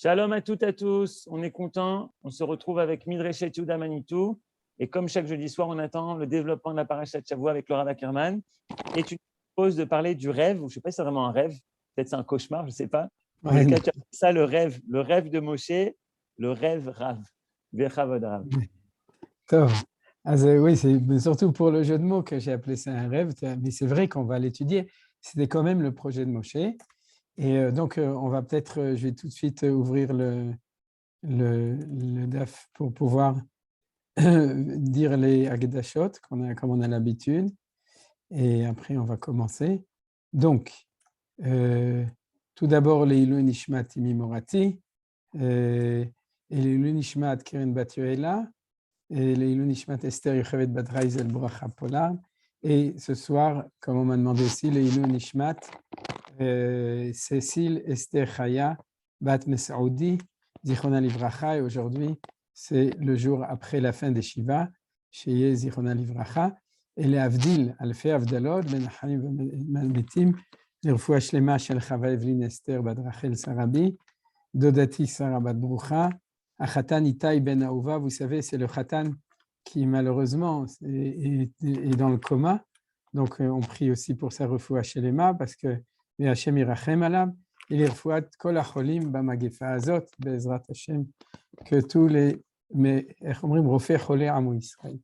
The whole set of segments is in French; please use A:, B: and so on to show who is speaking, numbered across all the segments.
A: Shalom à toutes et à tous, on est content, on se retrouve avec Midrashet Yehuda Manitou et comme chaque jeudi soir, on attend le développement de la Parashat Shavua avec le Rav Ackerman et tu nous proposes de parler du rêve, ou je ne sais pas si c'est vraiment un rêve, peut-être c'est un cauchemar, je ne sais pas. En
B: Ouais,
A: tout cas, tu as appelé ça le rêve de Moshe, le rêve Rav, Bechavod Rav.
B: top. Oui, c'est surtout pour le jeu de mots que j'ai appelé ça un rêve, mais c'est vrai qu'on va l'étudier. C'était quand même le projet de Moshe. Et donc, on va peut-être, je vais tout de suite ouvrir le DAF pour pouvoir dire les Agdashot, comme on a l'habitude. Et après, on va commencer. Donc, tout d'abord, les Ilou Nishmat Imi Morati, et les Ilou Nishmat Keren Bat Yoela, et les Ilou Nishmat Esther Yochevet Bat Raizel Bracha Polar. Et ce soir, comme on m'a demandé aussi, les Ilou Nishmat Cécile Esther Chaya Bat Mesaoudi, Zichona Livracha. Et aujourd'hui, c'est le jour après la fin des Shiva, chez Zichona Livracha. Et les Avdil, Alfei Avdalot, Ben Chaim Malmetim, לרפואה שלמה של חווה אבלין אסתר בת רחל סרבי, דודתי שרה בת ברוכה, החתן איתי בן אהובה, vous savez, c'est le khatan qui malheureusement est dans le coma, donc on prie aussi pour sa רפואה שלמה, parce que והשם ירחם עליו, et לרפואת כל החולים במגפה הזאת, בעזרת השם, que tous les, mais איך אומרים, רופא חולי עמו ישראל.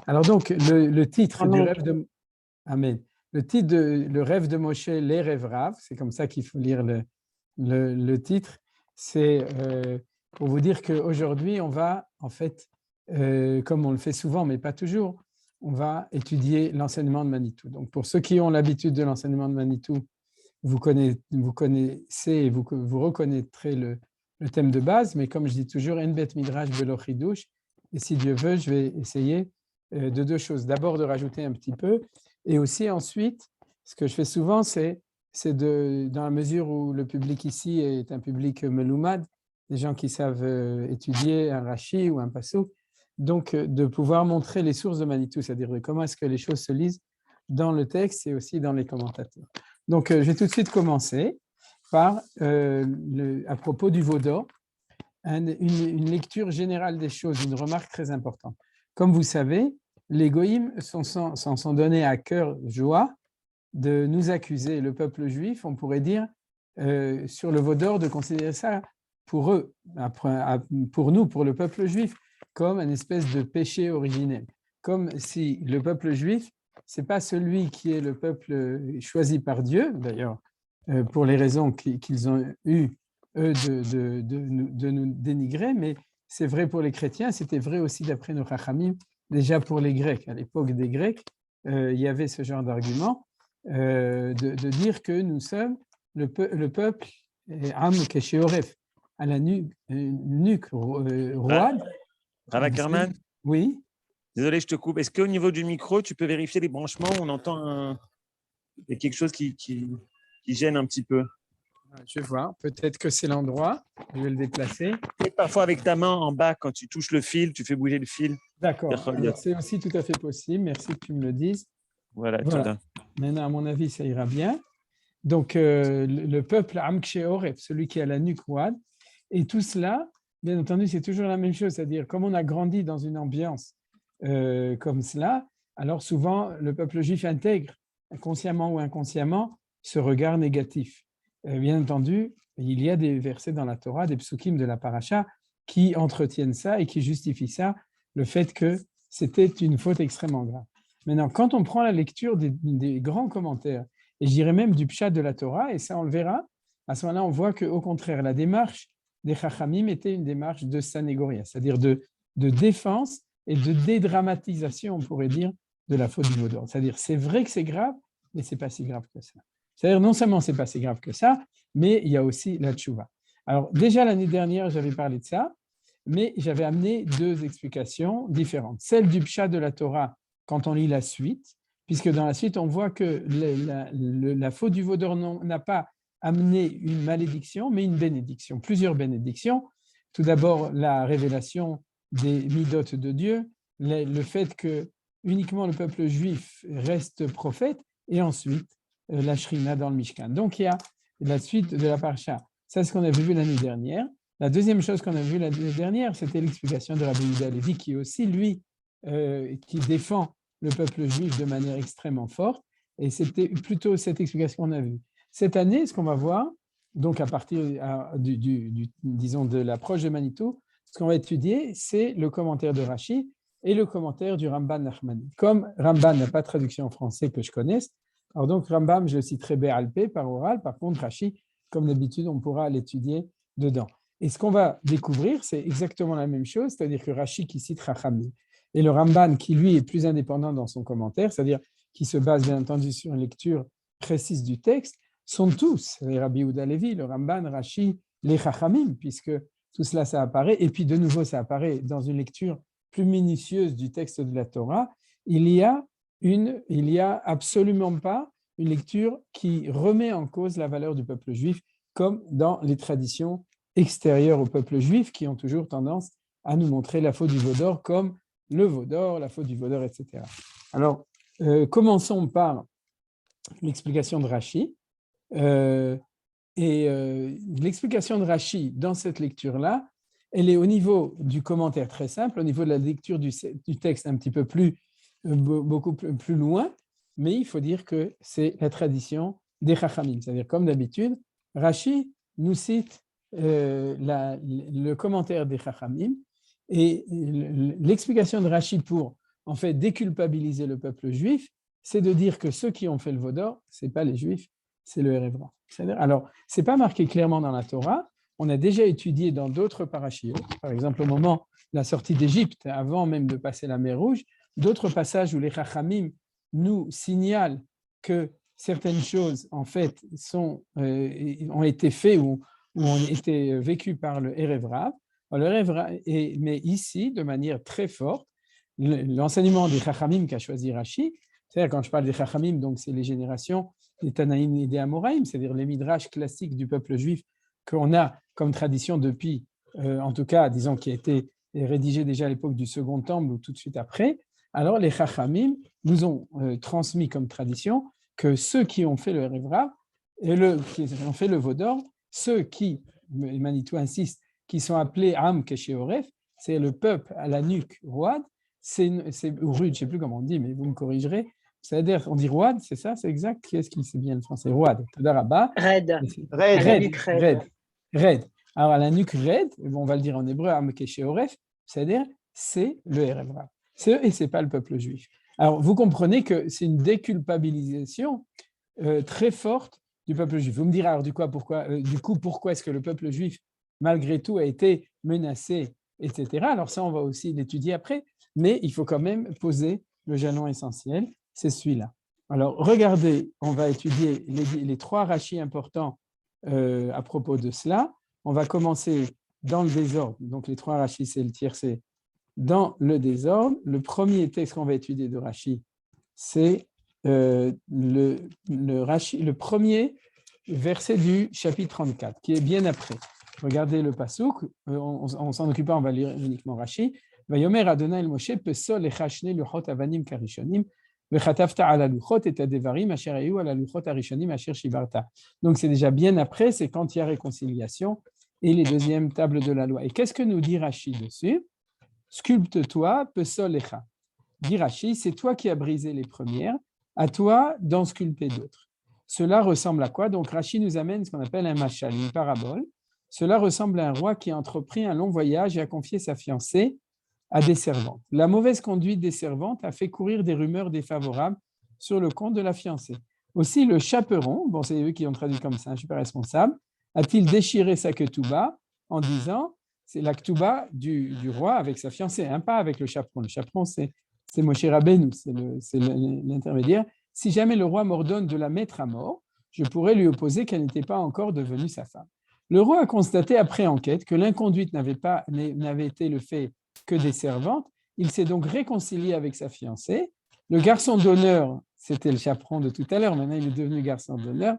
B: Alors donc, le titre du rêve de... Amen. Le titre de Le rêve de Moshe, les rêves raves, c'est comme ça qu'il faut lire le titre, c'est pour vous dire qu'aujourd'hui, on va, en fait, comme on le fait souvent, mais pas toujours, on va étudier l'enseignement de Manitou. Donc, pour ceux qui ont l'habitude de l'enseignement de Manitou, vous connaissez et vous reconnaîtrez le thème de base, mais comme je dis toujours, En bet midrash velo chidouche, et si Dieu veut, je vais essayer de deux choses. D'abord, de rajouter un petit peu, et aussi ensuite, ce que je fais souvent, c'est dans la mesure où le public ici est un public meloumad, des gens qui savent étudier un Rashi ou un Passouk, donc de pouvoir montrer les sources de Manitou, c'est-à-dire comment est-ce que les choses se lisent dans le texte et aussi dans les commentateurs. Donc, je vais tout de suite commencer par, à propos du Vaudor, une lecture générale des choses, une remarque très importante. Comme vous savez, les goïms s'en sont donnés à cœur joie de nous accuser, le peuple juif, on pourrait dire, sur le Vaudor, de considérer ça pour eux, pour nous, pour le peuple juif, comme une espèce de péché originel. Comme si le peuple juif, ce n'est pas celui qui est le peuple choisi par Dieu, d'ailleurs, pour les raisons qu'ils ont eues, eux, de nous dénigrer, mais c'est vrai pour les chrétiens, c'était vrai aussi d'après nos Chachamim, déjà pour les Grecs. À l'époque des Grecs, il y avait ce genre d'argument de dire que nous sommes le peuple Am Kesheoref, à la nuque roide.
A: Rav Ackerman,
B: Oui.
A: désolé, je te coupe. Est-ce qu'au niveau du micro, tu peux vérifier les branchements? On entend il y a quelque chose qui gêne un petit peu.
B: Je vois, peut-être que c'est l'endroit, je vais le déplacer.
A: Et parfois avec ta main en bas, quand tu touches le fil, tu fais bouger le fil.
B: D'accord, c'est aussi tout à fait possible, merci que tu me le dises.
A: Voilà.
B: Maintenant, à mon avis, ça ira bien. Donc, le peuple Am Ksheoref, celui qui a la nuque roide, et tout cela, bien entendu, c'est toujours la même chose, c'est-à-dire comme on a grandi dans une ambiance comme cela, alors souvent, le peuple juif intègre, consciemment ou inconsciemment, ce regard négatif. Bien entendu, il y a des versets dans la Torah, des psukim de la paracha, qui entretiennent ça et qui justifient ça, le fait que c'était une faute extrêmement grave. Maintenant, quand on prend la lecture des grands commentaires, et je dirais même du pshat de la Torah, et ça on le verra, à ce moment-là, on voit qu'au contraire, la démarche des Chachamim était une démarche de Sanégoria, c'est-à-dire de défense et de dédramatisation, on pourrait dire, de la faute du Vaudor. C'est-à-dire, c'est vrai que c'est grave, mais ce n'est pas si grave que ça. C'est-à-dire, non seulement ce n'est pas si grave que ça, mais il y a aussi la tchouva. Alors, déjà l'année dernière, j'avais parlé de ça, mais j'avais amené deux explications différentes. Celle du pshat de la Torah, quand on lit la suite, puisque dans la suite, on voit que la faute du Vaudor n'a pas amené une malédiction, mais une bénédiction, plusieurs bénédictions. Tout d'abord, la révélation des midot de Dieu, le fait que uniquement le peuple juif reste prophète, et ensuite la shrina dans le Mishkan. Donc, il y a la suite de la parasha. Ça, c'est ce qu'on avait vu l'année dernière. La deuxième chose qu'on a vue la dernière, c'était l'explication de Rabbi Yehuda Halevi, qui aussi, lui, qui défend le peuple juif de manière extrêmement forte. Et c'était plutôt cette explication qu'on a vue. Cette année, ce qu'on va voir, donc à partir disons, de l'approche de Manitou, ce qu'on va étudier, c'est le commentaire de Rashi et le commentaire du Ramban Nachmani. Comme Ramban n'a pas de traduction en français que je connaisse, alors donc Rambam, je le citerai Bé'alpé par oral, par contre Rashi, comme d'habitude, on pourra l'étudier dedans. Et ce qu'on va découvrir, c'est exactement la même chose, c'est-à-dire que Rashi qui cite Chachamim et le Ramban qui, lui, est plus indépendant dans son commentaire, c'est-à-dire qui se base bien entendu sur une lecture précise du texte, sont tous, Rabbi Yehuda Halevi, le Ramban, Rashi, les Chachamim, puisque tout cela, ça apparaît, et puis de nouveau, ça apparaît dans une lecture plus minutieuse du texte de la Torah, il y a absolument pas une lecture qui remet en cause la valeur du peuple juif, comme dans les traditions extérieures au peuple juif, qui ont toujours tendance à nous montrer la faute du veau d'or comme le veau d'or, la faute du veau d'or, etc. Alors, commençons par l'explication de Rashi. L'explication de Rashi dans cette lecture-là, elle est au niveau du commentaire très simple, au niveau de la lecture du texte un petit peu beaucoup plus loin, mais il faut dire que c'est la tradition des Chachamim. C'est-à-dire, comme d'habitude, Rashi nous cite le commentaire des Chachamim et l'explication de Rashi pour, en fait, déculpabiliser le peuple juif, c'est de dire que ceux qui ont fait le veau d'or, ce n'est pas les Juifs, c'est le Erev Rav. Alors, ce n'est pas marqué clairement dans la Torah. On a déjà étudié dans d'autres parashiot, par exemple au moment de la sortie d'Égypte, avant même de passer la mer Rouge, d'autres passages où les Chachamim nous signalent que certaines choses, en fait, ont été faites ou ont été vécues par le Erev Rav. Mais ici, de manière très forte, l'enseignement des Chachamim qu'a choisi Rashi, c'est-à-dire quand je parle des Chachamim, donc c'est les générations des Tanaïm et des Amoraïm, c'est-à-dire les midrash classiques du peuple juif qu'on a comme tradition depuis, en tout cas, disons, qui a été rédigé déjà à l'époque du Second Temple ou tout de suite après. Alors les Chachamim nous ont transmis comme tradition que ceux qui ont fait le Erev Rav, qui ont fait le veau d'or, ceux qui, Manitou insiste, qui sont appelés Am Kesheoref, c'est le peuple à la nuque roide, ou rude, je ne sais plus comment on dit, mais vous me corrigerez. C'est-à-dire, on dit roide, c'est ça, c'est exact. Qui est-ce qui sait bien le français? Roide.
C: Raide.
B: Raide. Alors, à la nuque raide, on va le dire en hébreu, Am Kesheoref, c'est-à-dire, c'est le Erev Rav. C'est eux et ce n'est pas le peuple juif. Alors, vous comprenez que c'est une déculpabilisation très forte du peuple juif. Vous me direz, alors, du coup, pourquoi est-ce que le peuple juif, malgré tout, a été menacé, etc. Alors, ça, on va aussi l'étudier après, mais il faut quand même poser le jalon essentiel, c'est celui-là. Alors, regardez, on va étudier les trois rachis importants à propos de cela. On va commencer dans le désordre. Donc, les trois rachis, c'est le tiercé dans le désordre. Le premier texte qu'on va étudier de Rashi, c'est le premier verset du chapitre 34, qui est bien après. Regardez le pasouk, on s'en occupe pas, on va lire uniquement Rashi. Vayomer Adonai el Moshe pesol echashne luchot avanim karishonim vechatavta ala luchot et adevarim asher hayu ala luchot arishonim asher shivarta. Donc c'est déjà bien après, c'est quand il y a réconciliation et les deuxièmes tables de la loi. Et qu'est-ce que nous dit Rashi dessus? Sculpte-toi, pesol echa. Dit Rashi, c'est toi qui as brisé les premières, à toi d'en sculpter d'autres. Cela ressemble à quoi? Donc Rashi nous amène ce qu'on appelle un machal, une parabole. Cela ressemble à un roi qui a entrepris un long voyage et a confié sa fiancée à des servantes. La mauvaise conduite des servantes a fait courir des rumeurs défavorables sur le compte de la fiancée. Aussi, le chaperon, bon, c'est eux qui ont traduit comme ça, je ne suis pas responsable, a-t-il déchiré sa ketouba en disant, c'est la ketouba du roi avec sa fiancée, hein, pas avec le chaperon. Le chaperon, c'est Moshe Rabbeinu, c'est l'intermédiaire. Si jamais le roi m'ordonne de la mettre à mort, je pourrais lui opposer qu'elle n'était pas encore devenue sa femme. Le roi a constaté après enquête que l'inconduite n'avait été le fait que des servantes. Il s'est donc réconcilié avec sa fiancée. Le garçon d'honneur, c'était le chaperon de tout à l'heure, maintenant il est devenu garçon d'honneur,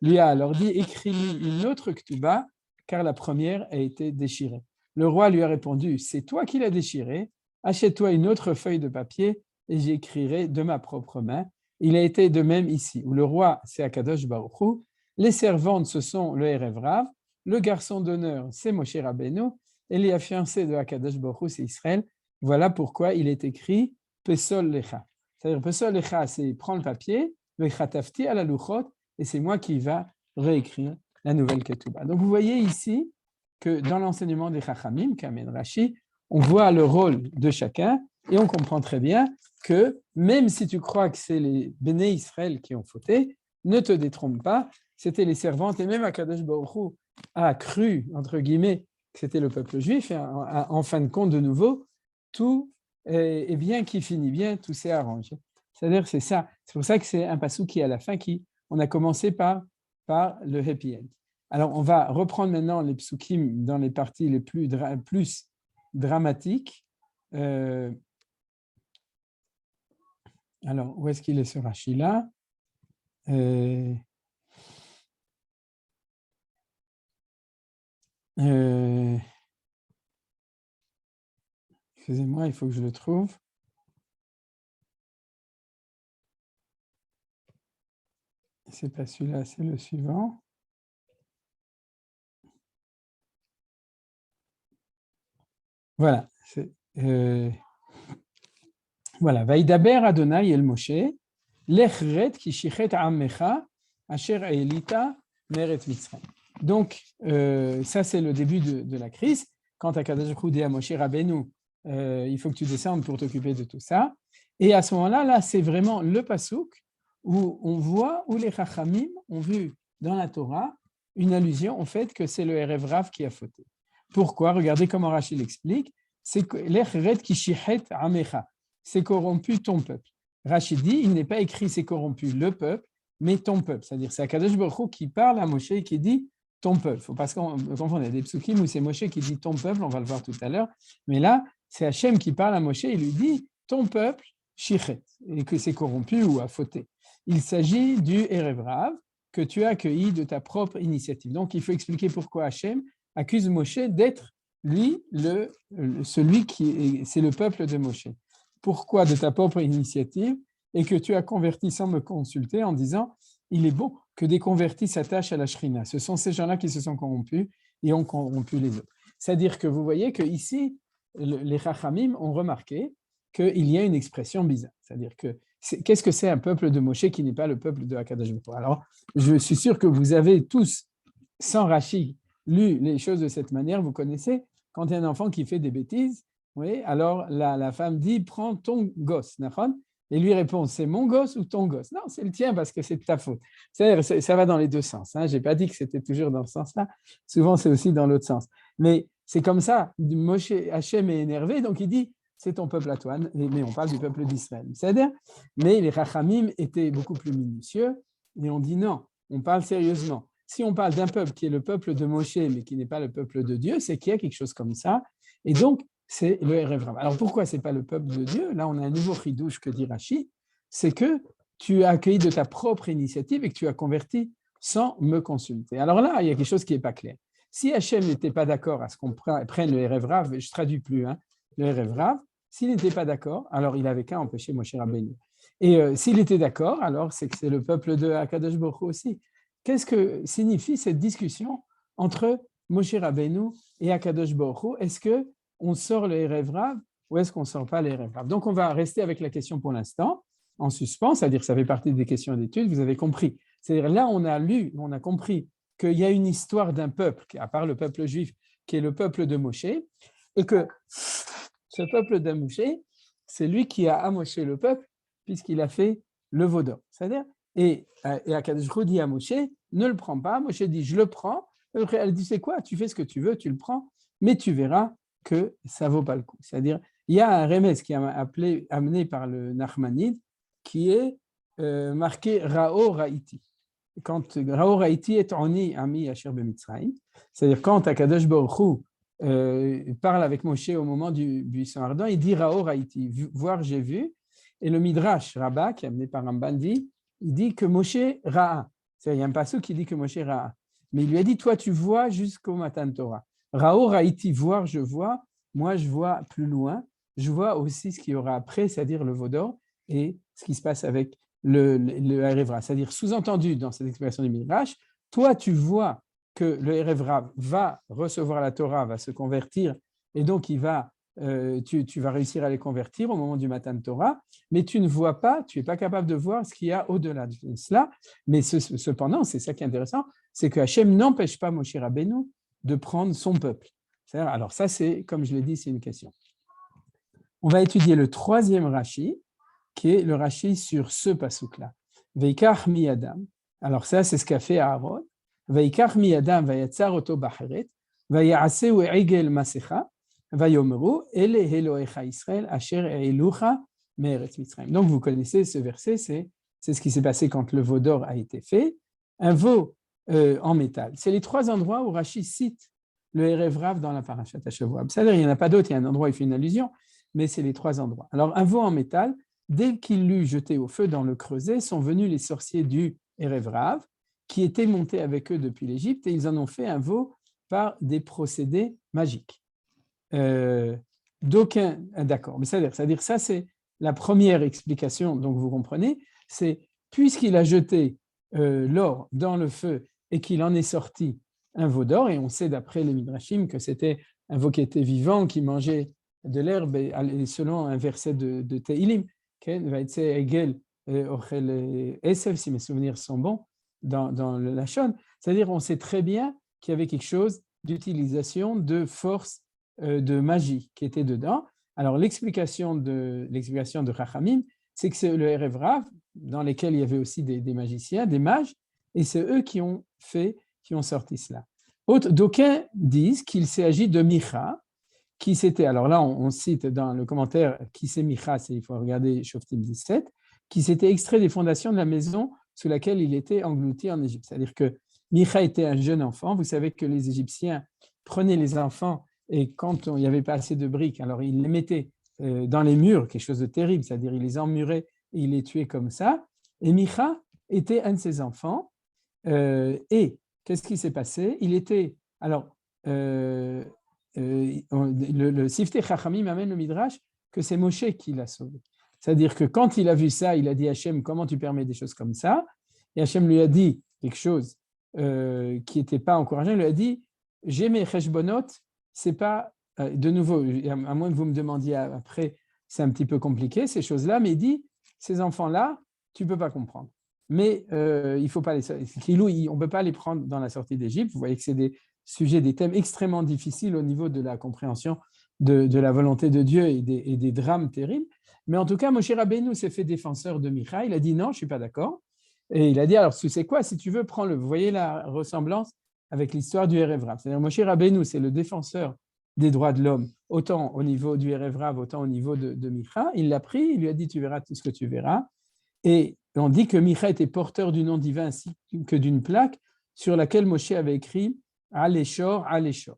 B: lui a alors dit, écris-lui une autre ketouba, car la première a été déchirée. Le roi lui a répondu, c'est toi qui l'as déchirée, achète-toi une autre feuille de papier et j'écrirai de ma propre main. Il a été de même ici, où le roi, c'est Akadosh Baruch Hu, les servantes, ce sont le Erev Rav, le garçon d'honneur, c'est Moshe Rabbeinu, et les fiancés de Akadosh Baruch Hu, c'est Israël. Voilà pourquoi il est écrit Pesol Lecha. C'est-à-dire, Pesol Lecha, c'est prends le papier, Vechatafti à la Luchot, et c'est moi qui va réécrire la nouvelle Ketouba. Donc, vous voyez ici que dans l'enseignement des Chachamim, qu'amène Rashi, on voit le rôle de chacun et on comprend très bien que même si tu crois que c'est les Béné Israël qui ont fauté, ne te détrompe pas, c'était les servantes, et même Akadosh Baruch Hu a cru, entre guillemets, que c'était le peuple juif, et en fin de compte, de nouveau, tout est bien qui finit bien, tout s'est arrangé. C'est-à-dire, c'est ça. C'est pour ça que c'est un passou qui est à la fin, on a commencé par le happy end. Alors, on va reprendre maintenant les psukim dans les parties les plus dramatiques. Alors, où est-ce qu'il est ce Rashi-là? Excusez-moi, il faut que je le trouve. C'est pas celui-là, c'est le suivant. Voilà. Voilà. Vaïdaber Adonai el Moshe, lechret ki shichet amecha, asher elita meret Mitzrayim. Donc, ça, c'est le début de la crise. Quand Akadosh Baruch Hu dit à Moshe Rabbeinu, il faut que tu descendes pour t'occuper de tout ça. Et à ce moment-là, là, c'est vraiment le pasouk où on voit, où les Chachamim ont vu dans la Torah une allusion au fait que c'est le Erev Rav qui a fauté. Pourquoi? Regardez comment Rachid l'explique. C'est que l'echret qui shichet amecha, c'est corrompu ton peuple. Rachid dit, il n'est pas écrit c'est corrompu le peuple, mais ton peuple. C'est-à-dire, c'est Akadosh Baruch Hu qui parle à Moshe et qui dit ton peuple. Il ne faut pas se confondre. Il y a des psukim où c'est Moshe qui dit ton peuple, on va le voir tout à l'heure. Mais là, c'est Hachem qui parle à Moshe et lui dit ton peuple, shichet, et que c'est corrompu ou a fauté. Il s'agit du Erev Rav que tu as accueilli de ta propre initiative. Donc, il faut expliquer pourquoi Hachem accuse Moshe d'être, lui, celui c'est le peuple de Moshe. Pourquoi de ta propre initiative et que tu as converti sans me consulter en disant il est bon que des convertis s'attachent à la Shrina. Ce sont ces gens-là qui se sont corrompus et ont corrompu les autres. C'est-à-dire que vous voyez qu'ici, les Chachamim ont remarqué qu'il y a une expression bizarre. C'est-à-dire que qu'est-ce que c'est un peuple de Moshe qui n'est pas le peuple de Akadosh Baruch Hu? Alors, je suis sûr que vous avez tous, sans Rashi, lu les choses de cette manière. Vous connaissez, quand il y a un enfant qui fait des bêtises, oui, alors la femme dit prends ton gosse, et lui répond c'est mon gosse ou ton gosse? Non, c'est le tien parce que c'est de ta faute. C'est-à-dire, ça va dans les deux sens. Hein. Je n'ai pas dit que c'était toujours dans ce sens-là. Souvent, c'est aussi dans l'autre sens. Mais c'est comme ça. Moshe Hachem est énervé, donc il dit c'est ton peuple à toi. Mais on parle du peuple d'Israël. C'est-à-dire, mais les Rachamim étaient beaucoup plus minutieux et on dit non, on parle sérieusement. Si on parle d'un peuple qui est le peuple de Moshe, mais qui n'est pas le peuple de Dieu, c'est qu'il y a quelque chose comme ça. Et donc, c'est le Erev Rav. Alors, pourquoi ce n'est pas le peuple de Dieu? Là, on a un nouveau chidouche que dit Rashi, c'est que tu as accueilli de ta propre initiative et que tu as converti sans me consulter. Alors là, il y a quelque chose qui n'est pas clair. Si Hachem n'était pas d'accord à ce qu'on prenne le Erev Rav, je ne traduis plus, hein, le Erev Rav, s'il n'était pas d'accord, alors il n'avait qu'à empêcher Moshe Rabbeinu. Et s'il était d'accord, alors c'est que c'est le peuple de Akadosh Baruch Hu aussi. Qu'est-ce que signifie cette discussion entre Moshe Rabbeinu et Akadosh Baruch Hu? Est-ce qu'on sort le Erev Rav ou est-ce qu'on ne sort pas le Erev Rav? Donc, on va rester avec la question pour l'instant, en suspens, c'est-à-dire que ça fait partie des questions d'études, vous avez compris. C'est-à-dire là, on a compris qu'il y a une histoire d'un peuple, à part le peuple juif, qui est le peuple de Moshe, et que ce peuple de Moshe, c'est lui qui a amoché le peuple, puisqu'il a fait le veau d'or. C'est-à-dire, et Akadosh Baruch Hu dit à Moshe, ne le prends pas. Moshe dit, je le prends. Elle dit, c'est quoi? Tu fais ce que tu veux, tu le prends, mais tu verras que ça ne vaut pas le coup. C'est-à-dire, il y a un remez qui est amené par le Nachmanide qui est marqué Ra'o Ra'iti. Quand Ra'o Ra'iti est Oni Ami Asher B'Mitzrayim, c'est-à-dire quand Akadosh Baruch Hu parle avec Moshe au moment du buisson ardent, il dit Ra'o Ra'iti, voir j'ai vu. Et le Midrash Rabbah, qui est amené par Ramban, il dit que Moshe Ra'a. Il y a un passage qui dit que Moshe Ra'a. Mais il lui a dit, toi tu vois jusqu'au Matan Torah. Ra'o Ra'iti, voir je vois. Moi je vois plus loin. Je vois aussi ce qu'il y aura après, c'est-à-dire le veau d'or et ce qui se passe avec le Erev Rav. C'est-à-dire sous-entendu dans cette expression du Midrash, toi tu vois que le Erev Rav va recevoir la Torah, va se convertir, et donc tu vas réussir à les convertir au moment du matin de Torah, mais tu ne vois pas, tu n'es pas capable de voir ce qu'il y a au-delà de cela. Mais cependant, c'est ça qui est intéressant, c'est que Hachem n'empêche pas Moshe Rabbeinu de prendre son peuple. Alors ça, c'est, comme je l'ai dit, c'est une question. On va étudier le troisième Rashi, qui est le Rashi sur ce pasuk-là. Veikach mi Adam. Alors ça, c'est ce qu'a fait Aaron. Veikach mi Adam vayatzar oto bacheret, vayaseu egel masecha, vayomeru ele Elohecha Israël asher elucha me'eretz Mitzrayim. Donc vous connaissez ce verset, c'est ce qui s'est passé quand le veau d'or a été fait, un veau en métal. C'est les trois endroits où Rashi cite le Erev Rav dans la Parashat HaShavua. C'est-à-dire, il n'y en a pas d'autres, il y a un endroit où il fait une allusion, mais c'est les trois endroits. Alors, un veau en métal, dès qu'il l'eut jeté au feu dans le creuset, sont venus les sorciers du Erev Rav, qui étaient montés avec eux depuis l'Égypte, et ils en ont fait un veau par des procédés magiques. D'accord, mais c'est-à-dire, ça, c'est la première explication, donc vous comprenez, c'est puisqu'il a jeté l'or dans le feu et qu'il en est sorti un veau d'or, et on sait d'après les Midrashim que c'était un veau qui était vivant, qui mangeait de l'herbe, et selon un verset de Tehilim, si mes souvenirs sont bons, dans le Lachon, c'est-à-dire on sait très bien qu'il y avait quelque chose d'utilisation de force de magie qui était dedans. Alors l'explication de Chachamim, c'est que c'est le Erev Rav, dans lesquels il y avait aussi des magiciens, des mages, et c'est eux qui ont sorti cela. D'aucuns disent qu'il s'agit de Micha, qui s'était, alors là on cite dans le commentaire qui c'est Micha, il faut regarder Shoftim 17, qui s'était extrait des fondations de la maison sous laquelle il était englouti en Égypte. C'est-à-dire que Micha était un jeune enfant. Vous savez que les Égyptiens prenaient les enfants et quand il n'y avait pas assez de briques, alors ils les mettaient dans les murs, quelque chose de terrible, c'est-à-dire ils les emmuraient et ils les tuaient comme ça. Et Micha était un de ces enfants. Et qu'est-ce qui s'est passé? Il était, alors, le Siftei Chachamim amène le Midrash que c'est Moshe qui l'a sauvé. C'est-à-dire que quand il a vu ça, il a dit à Hachem, comment tu permets des choses comme ça? Et Hachem lui a dit quelque chose qui n'était pas encourageant. Il lui a dit, j'ai mes cheshbonot, c'est pas, de nouveau, à moins que vous me demandiez après, c'est un petit peu compliqué ces choses-là, mais il dit, ces enfants-là, tu ne peux pas comprendre. Mais il ne faut pas on ne peut pas les prendre dans la sortie d'Égypte. Vous voyez que c'est des sujets, des thèmes extrêmement difficiles au niveau de la compréhension de la volonté de Dieu et des drames terribles. Mais en tout cas, Moshe Rabbeinu s'est fait défenseur de Micha. Il a dit non, je ne suis pas d'accord. Et il a dit, alors tu sais quoi, si tu veux, prends-le. Vous voyez la ressemblance avec l'histoire du Erev Rav. C'est-à-dire Moshe Rabbeinu, c'est le défenseur des droits de l'homme, autant au niveau du Erev Rav, autant au niveau de Micha. Il l'a pris, il lui a dit, tu verras tout ce que tu verras. Et on dit que Micha était porteur du nom divin ainsi que d'une plaque sur laquelle Moshe avait écrit « Aléchor, Aléchor »,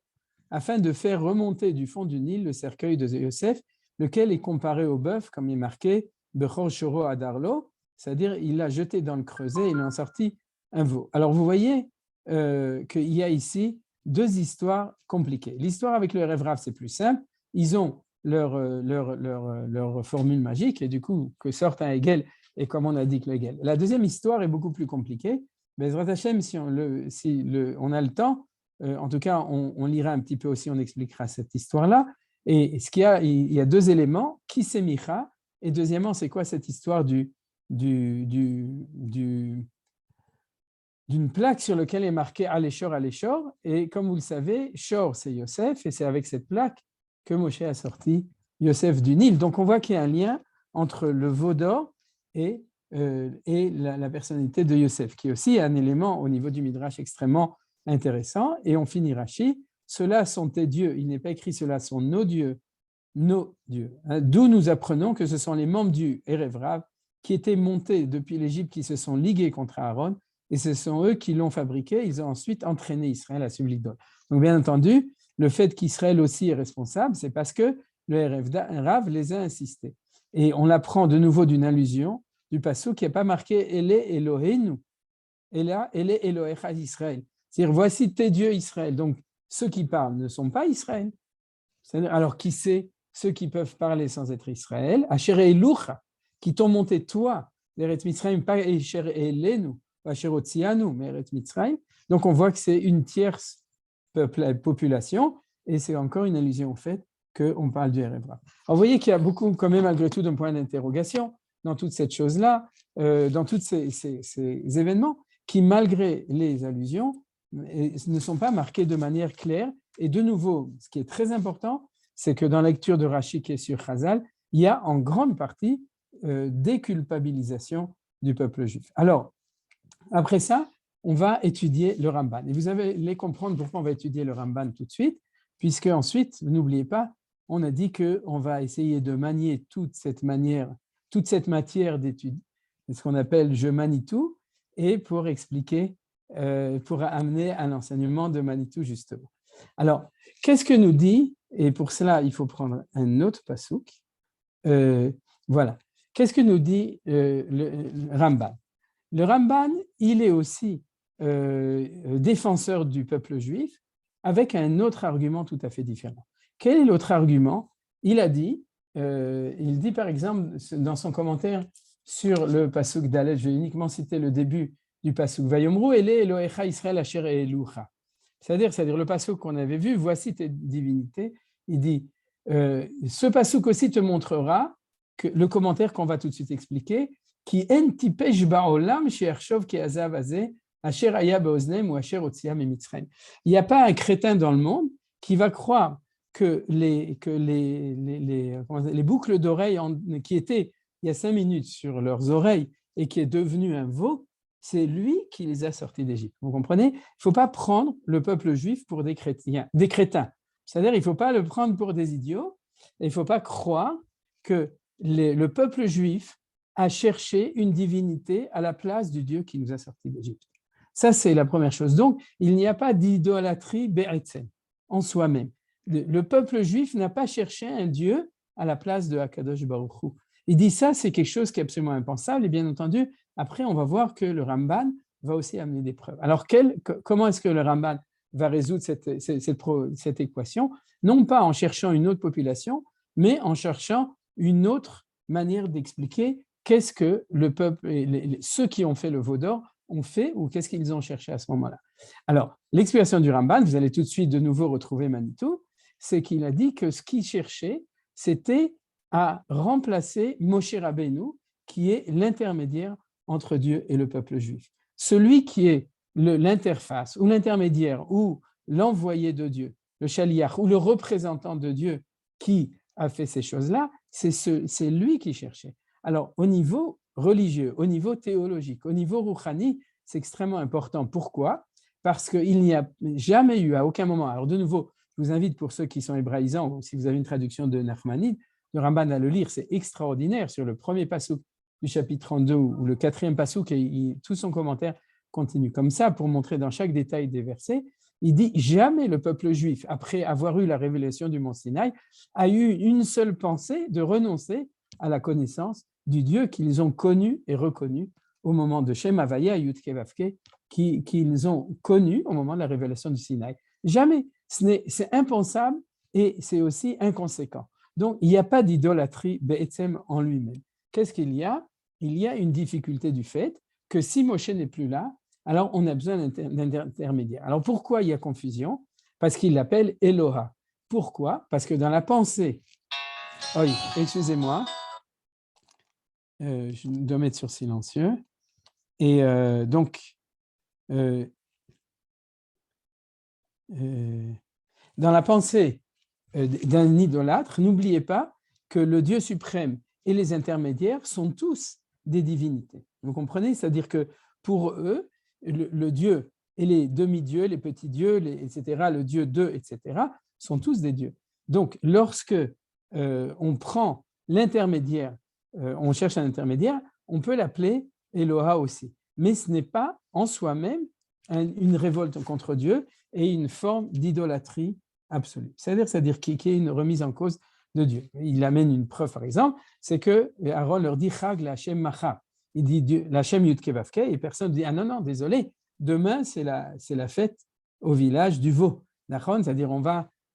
B: afin de faire remonter du fond du Nil le cercueil de Yosef, lequel est comparé au bœuf, comme il est marqué « Bechor Shoro Adarlo », c'est-à-dire il l'a jeté dans le creuset et il en sorti un veau. Alors vous voyez qu'il y a ici deux histoires compliquées. L'histoire avec le Erev Rav, c'est plus simple. Ils ont leur formule magique et du coup, que sorte un Hegel et comme on a dit que le Hegel. La deuxième histoire est beaucoup plus compliquée. Bezrat Hashem, si on a le temps, en tout cas, on lira un petit peu aussi, on expliquera cette histoire-là. Et il y a deux éléments, qui c'est Micha, et deuxièmement, c'est quoi cette histoire d'une plaque sur laquelle est marqué Aléchor, Aléchor. Et comme vous le savez, Shor, c'est Yosef, et c'est avec cette plaque que Moshe a sorti Yosef du Nil. Donc on voit qu'il y a un lien entre le veau d'or et la personnalité de Yosef, qui est aussi un élément au niveau du Midrash extrêmement intéressant. Et on finit Rashi, ceux-là sont tes dieux, il n'est pas écrit ceux-là sont nos dieux, hein, d'où nous apprenons que ce sont les membres du Erev Rav qui étaient montés depuis l'Égypte, qui se sont ligués contre Aaron, et ce sont eux qui l'ont fabriqué, ils ont ensuite entraîné Israël à suivre l'idole. Donc bien entendu, le fait qu'Israël aussi est responsable, c'est parce que le Erev Rav les a insistés. Et on l'apprend de nouveau d'une allusion du passage qui n'est pas marqué « Ele Eloheinu », et là « Ele Elohecha Israël ». C'est-à-dire « Voici tes dieux Israël ». Donc ceux qui parlent ne sont pas Israël. Alors qui c'est ceux qui peuvent parler sans être Israël? Asher Elucha, qui t'ont monté toi, l'Eretz Mitzrayim, pas Asher Elenu, Asher Otzianu Me'eretz Mitzrayim. Donc, on voit que c'est une tierce population, et c'est encore une allusion au fait qu'on parle du Erev Rav. Alors, vous voyez qu'il y a beaucoup, quand même, malgré tout, d'un point d'interrogation dans toute cette chose-là, dans tous ces événements, qui, malgré les allusions, ne sont pas marqués de manière claire. Et de nouveau, ce qui est très important, c'est que dans la lecture de Rashi qui est sur Chazal, il y a en grande partie déculpabilisation du peuple juif. Alors, après ça, on va étudier le Ramban. Et vous allez comprendre pourquoi on va étudier le Ramban tout de suite, puisque ensuite, n'oubliez pas, on a dit qu'on va essayer de manier toute cette matière d'étude, ce qu'on appelle « je manie tout », et pour expliquer, pour amener à l'enseignement de Manitou, justement. Alors, qu'est-ce que nous dit, et pour cela, il faut prendre un autre pasouk. Voilà. Qu'est-ce que nous dit le Ramban? Le Ramban, il est aussi défenseur du peuple juif avec un autre argument tout à fait différent. Quel est l'autre argument? Il dit par exemple dans son commentaire sur le pasuk Dalet, je vais uniquement citer le début du pasuk Vayomru Ele Elohecha Israël Asher Elucha. C'est-à-dire le pasuk qu'on avait vu, voici tes divinités. Il dit, ce pasuk aussi te montrera que le commentaire qu'on va tout de suite expliquer, qui en tipesh ba'olam she'ershov ke'azav hazeh asher haya be'oznem ou asher hotzia mi'mitzrayim. Il n'y a pas un crétin dans le monde qui va croire que les boucles d'oreilles qui étaient il y a 5 minutes sur leurs oreilles et qui est devenu un veau, c'est lui qui les a sortis d'Égypte. Vous comprenez? Il ne faut pas prendre le peuple juif pour des crétins. C'est-à-dire, il ne faut pas le prendre pour des idiots, et il ne faut pas croire que le peuple juif a cherché une divinité à la place du Dieu qui nous a sortis d'Égypte. Ça, c'est la première chose. Donc, il n'y a pas d'idolâtrie be'etzen en soi-même. Le peuple juif n'a pas cherché un Dieu à la place de Akadosh Baruch Hu. Il dit ça, c'est quelque chose qui est absolument impensable, et bien entendu, après, on va voir que le Ramban va aussi amener des preuves. Alors, comment est-ce que le Ramban va résoudre cette équation? Non pas en cherchant une autre population, mais en cherchant une autre manière d'expliquer qu'est-ce que le peuple, ceux qui ont fait le veau d'or ont fait ou qu'est-ce qu'ils ont cherché à ce moment-là. Alors, l'explication du Ramban, vous allez tout de suite de nouveau retrouver Manitou, c'est qu'il a dit que ce qu'il cherchait, c'était à remplacer Moshe Rabbeinu, qui est l'intermédiaire entre Dieu et le peuple juif. Celui qui est l'interface ou l'intermédiaire ou l'envoyé de Dieu, le shaliach ou le représentant de Dieu qui a fait ces choses-là, c'est lui qui cherchait. Alors, au niveau religieux, au niveau théologique, au niveau rouchani, c'est extrêmement important. Pourquoi? Parce qu'il n'y a jamais eu à aucun moment, alors de nouveau, je vous invite pour ceux qui sont hébraïsants, ou si vous avez une traduction de Nachmanide, le Ramban à le lire, c'est extraordinaire sur le premier passouk du chapitre 32 ou le 4e passouk, et tout son commentaire continue comme ça pour montrer dans chaque détail des versets. Il dit jamais le peuple juif, après avoir eu la révélation du mont Sinaï, a eu une seule pensée de renoncer à la connaissance du Dieu qu'ils ont connu et reconnu au moment de Shem Havaya Yudke Vavke, qu'ils ont connu au moment de la révélation du Sinaï. Jamais. C'est impensable et c'est aussi inconséquent. Donc, il n'y a pas d'idolâtrie be'etzem en lui-même. Qu'est-ce qu'il y a? Il y a une difficulté du fait que si Moshe n'est plus là, alors on a besoin d'intermédiaire. Alors pourquoi il y a confusion? Parce qu'il l'appelle Eloha. Pourquoi? Parce que dans la pensée, excusez-moi, je dois mettre sur silencieux. Et dans la pensée d'un idolâtre, n'oubliez pas que le Dieu suprême et les intermédiaires sont tous des divinités. Vous comprenez? C'est-à-dire que pour eux, le Dieu et les demi-dieux, les petits dieux, etc., le Dieu d'eux, etc., sont tous des dieux. Donc, lorsque on prend l'intermédiaire, on cherche un intermédiaire, on peut l'appeler Eloha aussi. Mais ce n'est pas en soi-même une révolte contre Dieu et une forme d'idolâtrie absolue. C'est-à-dire qu'il y ait une remise en cause de Dieu. Il amène une preuve, par exemple, c'est que Aaron leur dit Chag l'Hashem Macha. Il dit l'Hashem Yudke Vavke et personne ne dit ah non, désolé, demain c'est la fête au village du veau. C'est-à-dire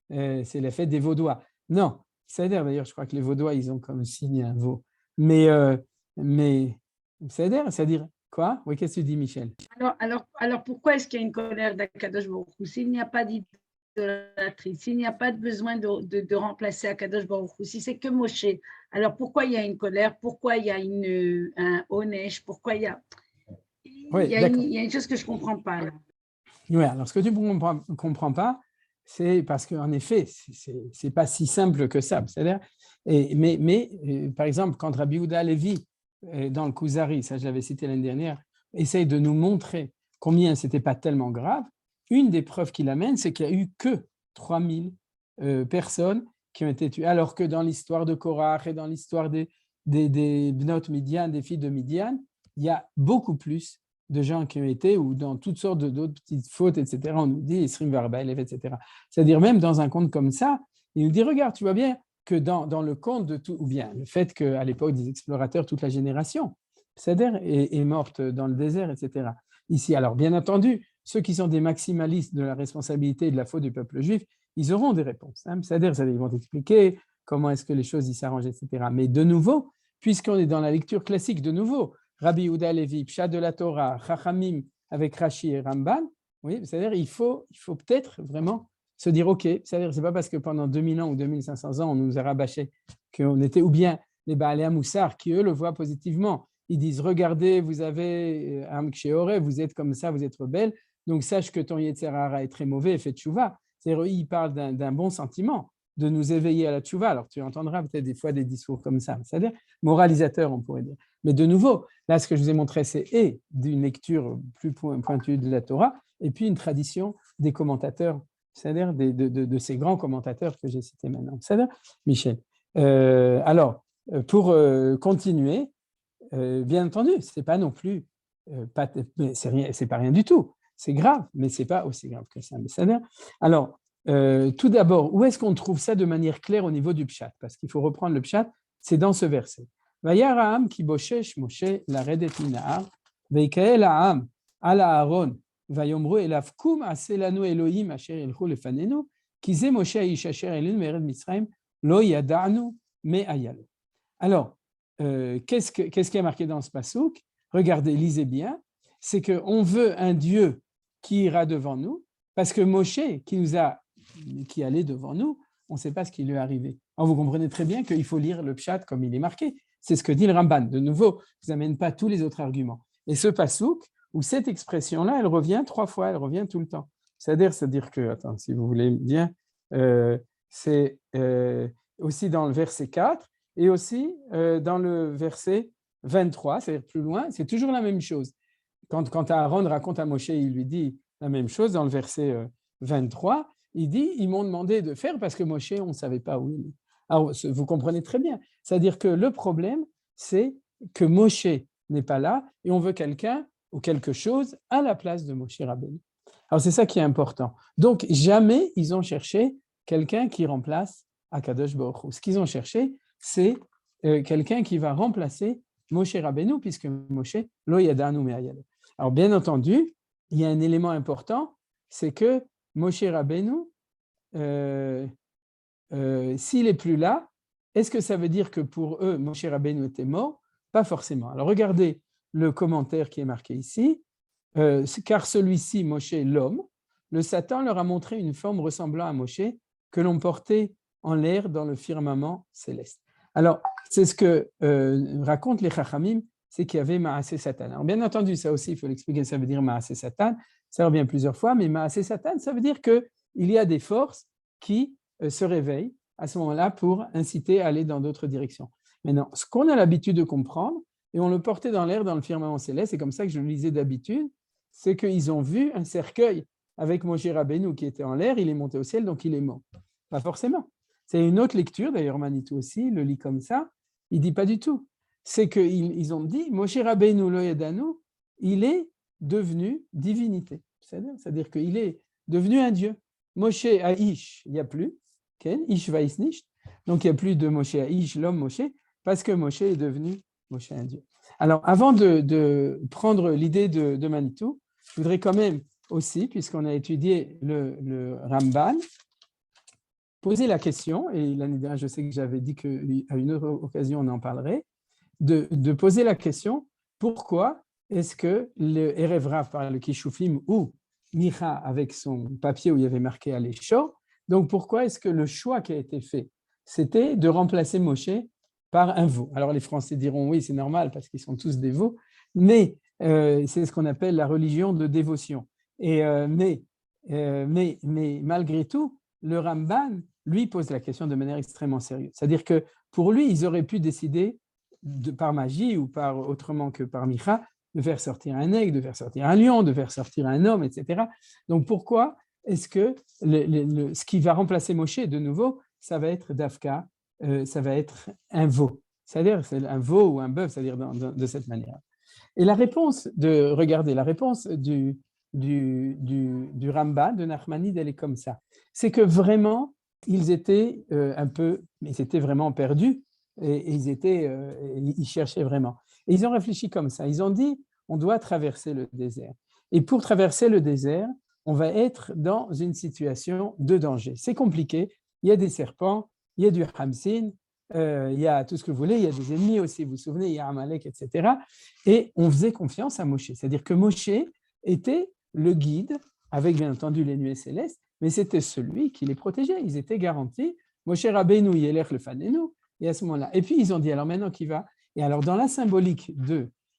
B: c'est la fête des Vaudois. Non, c'est-à-dire d'ailleurs, je crois que les Vaudois, ils ont comme signe un veau. Mais c'est-à-dire, Quoi? Oui, qu'est-ce que tu dis, Michel?
C: Alors pourquoi est-ce qu'il y a une colère d'Akadosh Baruch Hu? S'il n'y a pas d'idolâtrie, s'il n'y a pas de besoin de remplacer Akadosh Baruch Hu, si c'est que Moshe, alors pourquoi il y a une colère? Pourquoi il y a un onesh? Pourquoi il y a…
B: Oui,
C: il y a une chose que je ne comprends pas là.
B: Oui, alors ce que tu ne comprends pas, c'est parce qu'en effet, ce n'est pas si simple que ça. C'est-à-dire, par exemple, quand Rabbi Yehuda Levi, dans le Kuzari, ça je l'avais cité l'année dernière, essaye de nous montrer combien ce n'était pas tellement grave, une des preuves qu'il amène, c'est qu'il n'y a eu que 3000 personnes qui ont été tuées, alors que dans l'histoire de Korach et dans l'histoire des Bnot Midian, des filles de Midian, il y a beaucoup plus de gens qui ont été, ou dans toutes sortes d'autres petites fautes, etc. On nous dit Isrim Varbaelev, etc. C'est-à-dire, même dans un conte comme ça, il nous dit, regarde, tu vois bien que dans le conte de tout, ou bien le fait qu'à l'époque des explorateurs, toute la génération, c'est-à-dire, est morte dans le désert, etc. Ici, alors, bien entendu, ceux qui sont des maximalistes de la responsabilité et de la faute du peuple juif, ils auront des réponses. Hein, c'est-à-dire, ils vont expliquer comment est-ce que les choses y s'arrangent, etc. Mais de nouveau, puisqu'on est dans la lecture classique, de nouveau, Rabbi Yehuda Levi, Pshat de la Torah, Chachamim avec Rashi et Ramban, oui, c'est-à-dire il faut peut-être vraiment se dire, OK, c'est-à-dire c'est pas parce que pendant 2000 ans ou 2500 ans, on nous a rabâché qu'on était, ou bien les Baalei Moussar qui, eux, le voient positivement. Ils disent, regardez, vous avez Am Ksheore, vous êtes comme ça, vous êtes rebelle, donc sache que ton Yetzer Hara est très mauvais et fais tchouva. C'est-à-dire, ils parlent d'un bon sentiment, de nous éveiller à la tchouva. Alors, tu entendras peut-être des fois des discours comme ça, c'est-à-dire moralisateur, on pourrait dire. Mais de nouveau, là, ce que je vous ai montré, c'est d'une lecture plus pointue de la Torah, et puis une tradition des commentateurs, c'est-à-dire de ces grands commentateurs que j'ai cités maintenant. C'est-à-dire, Michel. Alors, pour continuer, bien entendu, c'est pas non plus, c'est pas rien du tout. C'est grave, mais c'est pas aussi grave que ça. C'est-à-dire, alors, tout d'abord, où est-ce qu'on trouve ça de manière claire au niveau du pshat? Parce qu'il faut reprendre le pshat, c'est dans ce verset. וירא העם כי בושש משה לרדת מן ההר, ויקהל העם על הארון, ויאמרו אליו קום עשה לנו אלוהים אשר ילכו לפנינו, כי זה משה האיש אשר העלינו מארץ מצרים, לא ידענו מה היה לו. Alors, qu'est-ce qui est marqué dans ce passouk? Regardez, lisez bien, c'est qu'on veut un Dieu qui ira devant nous, parce que Moshe, qui allait devant nous, on ne sait pas ce qui lui est arrivé. Alors, vous comprenez très bien qu'il faut lire le pshat comme il est marqué. C'est ce que dit le Ramban. De nouveau, je ne vous amène pas tous les autres arguments. Et ce passouk, ou cette expression-là, elle revient 3 fois, elle revient tout le temps. C'est-à-dire que, attends, si vous voulez bien, c'est aussi dans le verset 4 et aussi dans le verset 23, c'est-à-dire plus loin, c'est toujours la même chose. Quand Aaron raconte à Moshe, il lui dit la même chose dans le verset 23, il dit, ils m'ont demandé de faire parce que Moshe, on ne savait pas où il est. Alors, vous comprenez très bien. C'est-à-dire que le problème, c'est que Moshe n'est pas là et on veut quelqu'un ou quelque chose à la place de Moshe Rabbeinu. Alors, c'est ça qui est important. Donc, jamais ils ont cherché quelqu'un qui remplace Akadosh Baruch Hu. Ce qu'ils ont cherché, c'est quelqu'un qui va remplacer Moshe Rabbeinu, puisque Moshe, lo yadanu me'ayalo. Alors, bien entendu, il y a un élément important, c'est que Moshe Rabbeinu, s'il n'est plus là, est-ce que ça veut dire que pour eux, Moshe Rabbeinu était mort? Pas forcément. Alors regardez le commentaire qui est marqué ici. Car celui-ci, Moshe, l'homme, le Satan leur a montré une forme ressemblant à Moshe que l'on portait en l'air dans le firmament céleste. Alors, c'est ce que racontent les Chachamim, c'est qu'il y avait Maaseh Satan. Alors, bien entendu, ça aussi, il faut l'expliquer, ça veut dire Maaseh Satan, ça revient plusieurs fois, mais Maaseh Satan, ça veut dire qu'il y a des forces qui se réveillent à ce moment-là pour inciter à aller dans d'autres directions. Maintenant, ce qu'on a l'habitude de comprendre, et on le portait dans l'air dans le firmament céleste, c'est comme ça que je le lisais d'habitude, c'est qu'ils ont vu un cercueil avec Moshe Rabbeinu qui était en l'air, il est monté au ciel, donc il est mort. Pas forcément. C'est une autre lecture, d'ailleurs Manitou aussi le lit comme ça, il ne dit pas du tout. C'est qu'ils ont dit, Moshe Rabbeinu lo yadanu, il est devenu divinité. C'est-à-dire qu'il est devenu un dieu. Moshe Aish, il n'y a plus. Ish Vaisnish. Donc il n'y a plus de Moshe Aish, l'homme Moshe, parce que Moshe est devenu Moshe un dieu. Alors avant de prendre l'idée de Manitou, je voudrais quand même aussi, puisqu'on a étudié le Ramban, poser la question, et l'année dernière je sais que j'avais dit qu'à une autre occasion on en parlerait, de poser la question, pourquoi est-ce que le Erev Rav par le Kishufim ou Micha avec son papier où il y avait marqué Alécho? Donc, pourquoi est-ce que le choix qui a été fait, c'était de remplacer Moshe par un veau? Alors, les Français diront oui, c'est normal parce qu'ils sont tous des veaux, mais c'est ce qu'on appelle la religion de dévotion. Mais malgré tout, le Ramban, lui, pose la question de manière extrêmement sérieuse. C'est-à-dire que pour lui, ils auraient pu décider par magie ou par autrement que par Micha, de faire sortir un aigle, de faire sortir un lion, de faire sortir un homme, etc. Donc pourquoi est-ce que ce qui va remplacer Moshe de nouveau, ça va être Dafka, ça va être un veau, c'est-à-dire c'est un veau ou un bœuf, c'est-à-dire de cette manière. Et la réponse regardez, la réponse du Ramba, de Nachmanide, elle est comme ça. C'est que vraiment, ils étaient ils étaient vraiment perdus et ils cherchaient vraiment. Et ils ont réfléchi comme ça. Ils ont dit, on doit traverser le désert. Et pour traverser le désert, on va être dans une situation de danger. C'est compliqué. Il y a des serpents, il y a du hamsin, il y a tout ce que vous voulez, il y a des ennemis aussi, vous vous souvenez, il y a Amalek, etc. Et on faisait confiance à Moshe. C'est-à-dire que Moshe était le guide, avec bien entendu les nuées célestes, mais c'était celui qui les protégeait. Ils étaient garantis. Moshe Rabbeinu yelech lefanenu. Et à ce moment-là. Et puis ils ont dit, alors maintenant qui va? Et alors dans la symbolique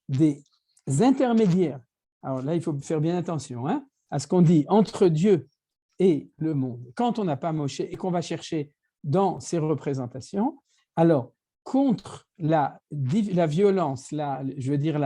B: des intermédiaires, alors là il faut faire bien attention à ce qu'on dit entre Dieu et le monde. Quand on n'a pas Moshe et qu'on va chercher dans ces représentations, alors contre la violence, je veux dire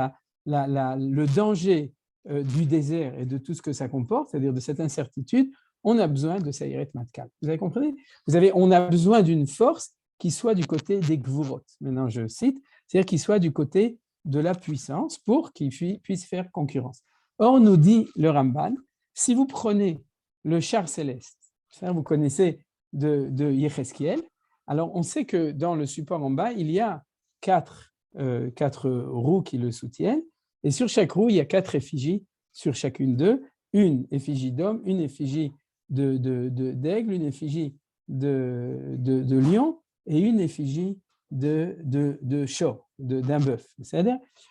B: le danger du désert et de tout ce que ça comporte, c'est-à-dire de cette incertitude, on a besoin de Saïret Matkal. Vous avez compris? On a besoin d'une force qui soit du côté des Gvurot. Maintenant, je cite, c'est-à-dire qu'il soit du côté de la puissance pour qu'il puisse faire concurrence. Or, nous dit le Ramban, si vous prenez le char céleste, vous connaissez de Yechezkiel, alors on sait que dans le support en bas, il y a quatre roues qui le soutiennent, et sur chaque roue, il y a 4 effigies sur chacune d'eux, une effigie d'homme, une effigie d'aigle, une effigie de lion, et une effigie de chaux, d'un bœuf.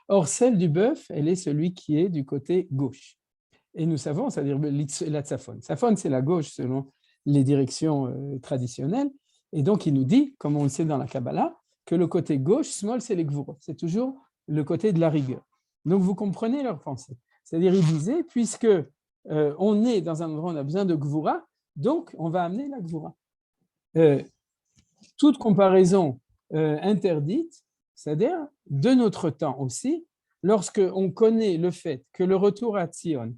B: Or, celle du bœuf, elle est celui qui est du côté gauche. Et nous savons, c'est-à-dire la Tzafon. Tzafon, c'est la gauche selon les directions traditionnelles. Et donc, il nous dit, comme on le sait dans la Kabbalah, que le côté gauche, small, c'est les Gvurot. C'est toujours le côté de la rigueur. Donc, vous comprenez leur pensée. C'est-à-dire, il disait, puisque on est dans un endroit où on a besoin de Gvura, donc on va amener la Gvura. Toute comparaison interdite, c'est-à-dire de notre temps aussi, lorsque on connaît le fait que le retour à Tzion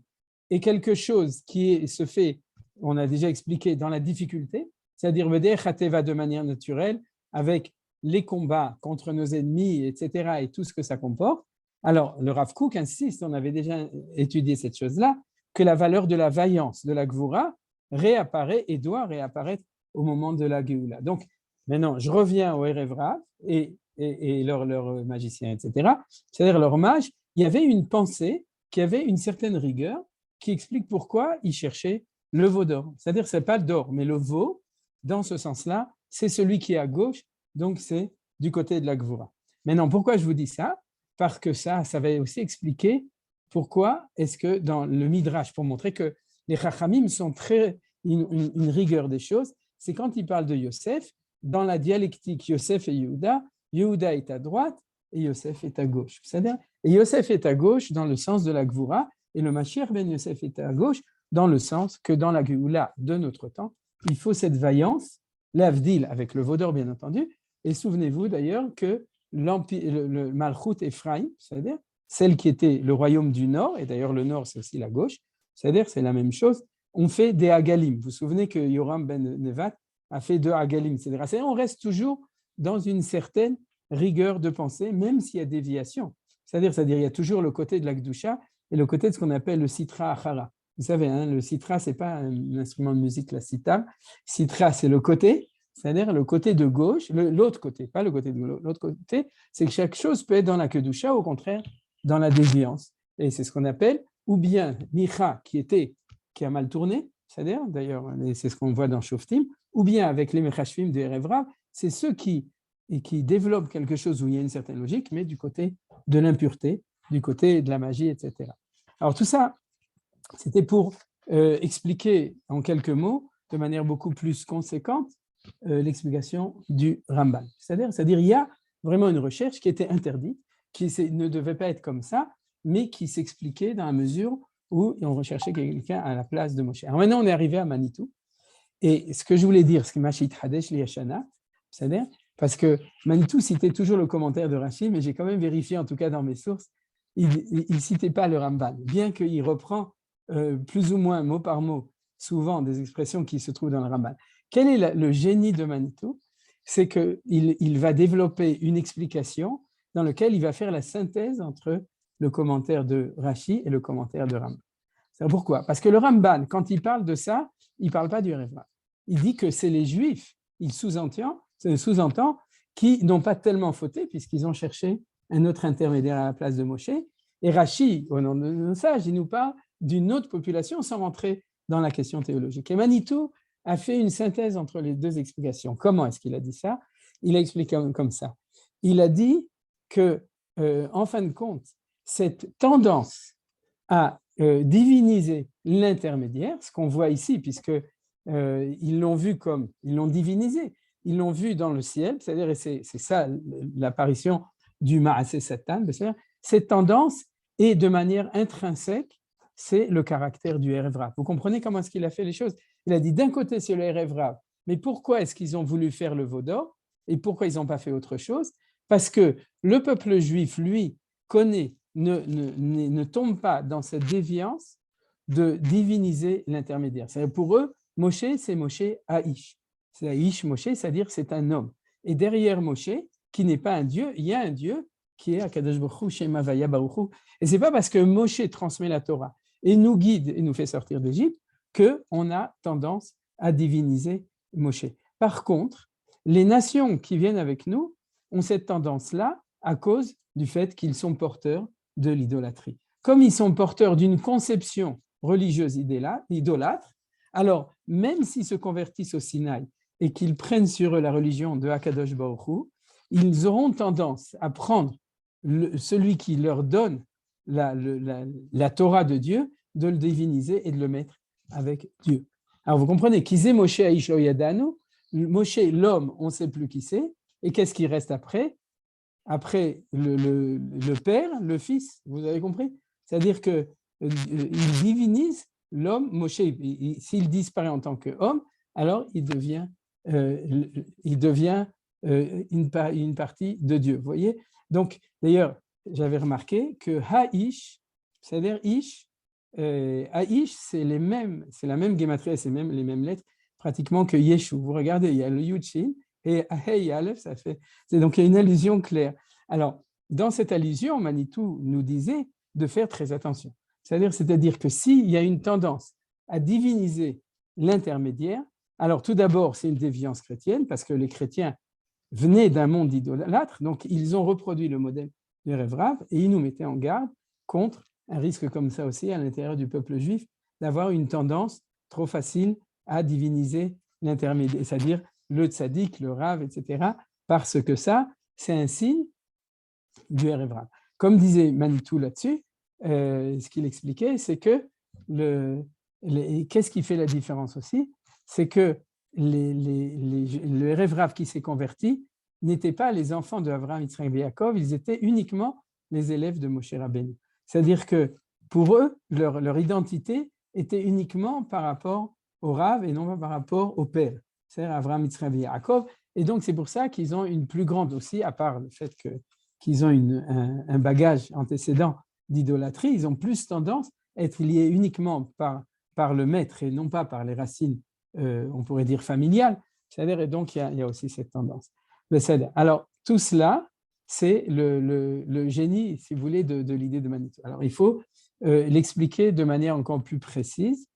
B: est quelque chose qui se fait, on a déjà expliqué, dans la difficulté, c'est-à-dire de manière naturelle, avec les combats contre nos ennemis, etc., et tout ce que ça comporte. Alors, le Rav Kook insiste, on avait déjà étudié cette chose-là, que la valeur de la vaillance, de la Gvura, réapparaît et doit réapparaître au moment de la Géoula. Donc, maintenant, je reviens au Erev Rav et leurs magiciens, etc. C'est-à-dire leurs mages, il y avait une pensée qui avait une certaine rigueur qui explique pourquoi ils cherchaient le veau d'or. C'est-à-dire ce n'est pas d'or, mais le veau, dans ce sens-là, c'est celui qui est à gauche, donc c'est du côté de la Gvura. Maintenant, pourquoi je vous dis ça? Parce que ça va aussi expliquer pourquoi est-ce que dans le Midrash, pour montrer que les Chachamim sont une rigueur des choses, c'est quand ils parlent de Yosef, dans la dialectique Yosef et Yehuda, Yehuda est à droite et Yosef est à gauche. C'est-à-dire, et Yosef est à gauche dans le sens de la Gvura, et le Mashiach ben Yosef est à gauche dans le sens que dans la Géoula de notre temps, il faut cette vaillance, l'Avdil avec le Vaudor bien entendu, et souvenez-vous d'ailleurs que le Malchut Ephraim, c'est-à-dire celle qui était le royaume du Nord, et d'ailleurs le Nord c'est aussi la gauche, c'est-à-dire c'est la même chose, on fait des Hagalim. Vous vous souvenez que Yoram ben Nevat a fait 2 Hagalim, c'est-à-dire on reste toujours dans une certaine rigueur de pensée, même s'il y a déviation. C'est-à-dire il y a toujours le côté de la Kedusha et le côté de ce qu'on appelle le Sitra Achara. Vous savez, le Sitra, ce n'est pas un instrument de musique, la sitar. Sitra, c'est le côté, c'est-à-dire le côté de gauche, l'autre côté, pas le côté de gauche, l'autre côté, c'est que chaque chose peut être dans la Kedusha, au contraire, dans la déviance. Et c'est ce qu'on appelle, ou bien Micha, qui a mal tourné, c'est-à-dire, d'ailleurs, c'est ce qu'on voit dans Shoftim, ou bien avec les Mechashvim de Erev Rav, c'est ceux qui développent quelque chose où il y a une certaine logique, mais du côté de l'impureté, du côté de la magie, etc. Alors tout ça, c'était pour expliquer en quelques mots, de manière beaucoup plus conséquente, l'explication du Ramban. C'est-à-dire, il y a vraiment une recherche qui était interdite, qui ne devait pas être comme ça, mais qui s'expliquait dans la mesure où on recherchait quelqu'un à la place de Moshe. Alors maintenant, on est arrivé à Manitou, et ce que je voulais dire, ce que Mashit Hadesh Liashana, c'est-à-dire, parce que Manitou citait toujours le commentaire de Rashi, mais j'ai quand même vérifié, en tout cas dans mes sources, il ne citait pas le Ramban, bien qu'il reprend plus ou moins mot par mot, souvent des expressions qui se trouvent dans le Ramban. Quel est le génie de Manitou? C'est qu'il va développer une explication dans laquelle il va faire la synthèse entre le commentaire de Rashi et le commentaire de Ramban. Pourquoi? Parce que le Ramban, quand il parle de ça, il ne parle pas du Erev Rav. Il dit que c'est les Juifs, il sous-entend qui n'ont pas tellement fauté puisqu'ils ont cherché un autre intermédiaire à la place de Moshe. Et Rashi, au nom de nos sages, il nous parle d'une autre population sans rentrer dans la question théologique. Et Manitou a fait une synthèse entre les deux explications. Comment est-ce qu'il a dit ça? Il a expliqué comme ça. Il a dit que, en fin de compte, cette tendance à diviniser l'intermédiaire, ce qu'on voit ici, puisque ils l'ont vu comme, ils l'ont divinisé, ils l'ont vu dans le ciel, c'est-à-dire, et c'est ça l'apparition du Maaseh Satan, cette tendance est de manière intrinsèque, c'est le caractère du Erev Rav. Vous comprenez comment est-ce qu'il a fait les choses? Il a dit d'un côté c'est le Erev Rav, mais pourquoi est-ce qu'ils ont voulu faire le veau d'or et pourquoi ils n'ont pas fait autre chose? Parce que le peuple juif, lui, connaît, ne tombe pas dans cette déviance de diviniser l'intermédiaire. C'est-à-dire pour eux, Moshe, c'est Moshe Haïsh. C'est Haïsh Moshe, c'est-à-dire c'est un homme. Et derrière Moshe, qui n'est pas un Dieu, il y a un Dieu qui est Akadosh Baruch Hu, Shem Havaya Baruch Hu. Et ce n'est pas parce que Moshe transmet la Torah et nous guide et nous fait sortir d'Égypte qu'on a tendance à diviniser Moshe. Par contre, les nations qui viennent avec nous ont cette tendance-là à cause du fait qu'ils sont porteurs de l'idolâtrie. Comme ils sont porteurs d'une conception religieuse idolâtre, alors même s'ils se convertissent au Sinaï et qu'ils prennent sur eux la religion de Akadosh Baruch Hu, ils auront tendance à prendre celui qui leur donne la Torah de Dieu, de le diviniser et de le mettre avec Dieu. Alors vous comprenez, Kizé Moshe Aish Lo Yadanu, Moshe, l'homme, on ne sait plus qui c'est, et qu'est-ce qui reste après? Après le Père, le Fils, vous avez compris? C'est-à-dire qu'il divinise l'homme, Moshe, s'il disparaît en tant qu'homme, alors il devient une partie de Dieu. Vous voyez? Donc, d'ailleurs, j'avais remarqué que Haïsh, c'est-à-dire Ish, Haïsh, c'est la même gématrie, c'est les mêmes lettres pratiquement que Yeshu. Vous regardez, il y a le Yud Shin et Hey Aleph, donc il y a une allusion claire. Alors, dans cette allusion, Manitou nous disait de faire très attention. C'est-à-dire que s'il y a une tendance à diviniser l'intermédiaire, alors tout d'abord, c'est une déviance chrétienne parce que les chrétiens venaient d'un monde idolâtre, donc ils ont reproduit le modèle du Erev Rav et ils nous mettaient en garde contre un risque comme ça aussi à l'intérieur du peuple juif, d'avoir une tendance trop facile à diviniser l'intermédiaire, c'est-à-dire le tzaddik, le Rav, etc., parce que ça, c'est un signe du Erev Rav. Comme disait Manitou là-dessus, ce qu'il expliquait, c'est que qu'est-ce qui fait la différence aussi? C'est que le Erev Rav qui s'est converti n'étaient pas les enfants de Avraham, Yitzhak et Yaakov, ils étaient uniquement les élèves de Moshe Rabbeinu. C'est-à-dire que pour eux, leur identité était uniquement par rapport au Rav et non pas par rapport au Père, c'est-à-dire Avraham, Yitzhak et Yaakov. Et donc, c'est pour ça qu'ils ont une plus grande aussi, à part le fait qu'ils ont un bagage antécédent d'idolâtrie, ils ont plus tendance à être liés uniquement par le maître et non pas par les racines, on pourrait dire familiales. C'est-à-dire, et donc, il y a aussi cette tendance. Alors, tout cela, c'est le génie, si vous voulez, de l'idée de Manitou. Alors, il faut l'expliquer de manière encore plus précise,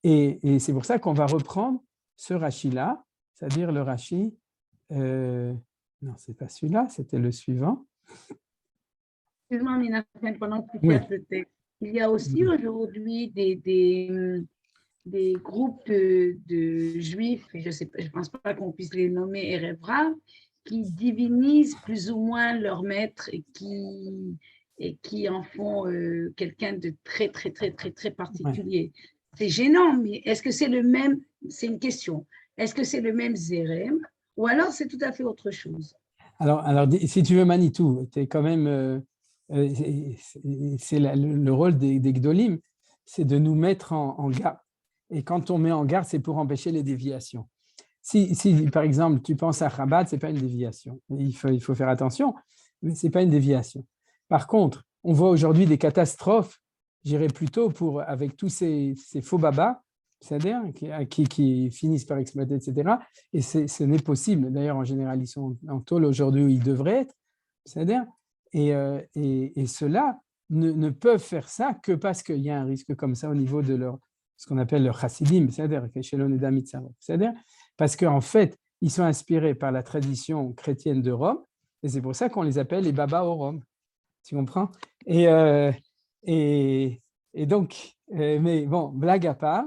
B: et c'est pour ça qu'on va reprendre ce Rashi-là, c'est-à-dire le Rashi, non, ce n'est pas celui-là, c'était le suivant.
C: Excuse-moi, Minachem, pendant que tu cherches le texte, il y a aussi aujourd'hui des groupes de juifs, je ne pense pas qu'on puisse les nommer Erev Rav, qui divinisent plus ou moins leur maître et et qui en font quelqu'un de très, très, très, très, très particulier. C'est gênant, mais est-ce que c'est le même, c'est une question, est-ce que c'est le même zérem ou alors c'est tout à fait autre chose?
B: Alors, si tu veux, Manitou, es quand même, c'est le rôle des Gdolim, c'est de nous mettre en garde. Et quand on met en garde, c'est pour empêcher les déviations. Si, par exemple, tu penses à Chabad, ce n'est pas une déviation. Il faut faire attention, mais ce n'est pas une déviation. Par contre, on voit aujourd'hui des catastrophes, j'irais plutôt avec tous ces faux babas, c'est-à-dire qui finissent par exploiter, etc. Et ce n'est possible. D'ailleurs, en général, ils sont en tôle aujourd'hui où ils devraient être, c'est-à-dire, et ceux-là ne peuvent faire ça que parce qu'il y a un risque comme ça au niveau de ce qu'on appelle leur chassidim, c'est-à-dire parce qu'en fait, ils sont inspirés par la tradition chrétienne de Rome, et c'est pour ça qu'on les appelle les babas au Rome. Tu comprends? Et donc, mais bon, blague à part,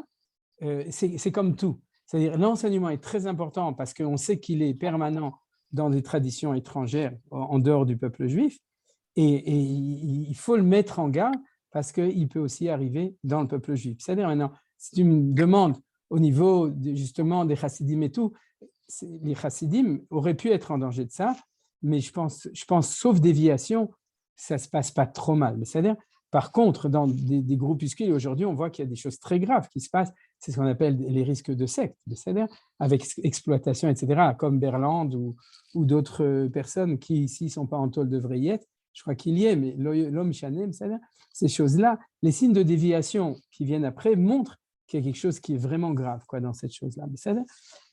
B: c'est comme tout. C'est-à-dire, l'enseignement est très important parce qu'on sait qu'il est permanent dans des traditions étrangères en dehors du peuple juif, et il faut le mettre en garde parce qu'il peut aussi arriver dans le peuple juif. C'est-à-dire, maintenant, si tu me demandes au niveau justement des chassidim et tout, les chassidim auraient pu être en danger de ça, mais je pense sauf déviation, ça ne se passe pas trop mal. C'est-à-dire, par contre, dans des groupuscules, aujourd'hui, on voit qu'il y a des choses très graves qui se passent. C'est ce qu'on appelle les risques de secte, c'est-à-dire avec exploitation, etc., comme Berland ou d'autres personnes qui, ici, ne sont pas en tôle, devraient y être. Je crois qu'il y est, mais l'homme chanem, c'est-à-dire ces choses-là, les signes de déviation qui viennent après montrent qu'il y a quelque chose qui est vraiment grave dans cette chose-là.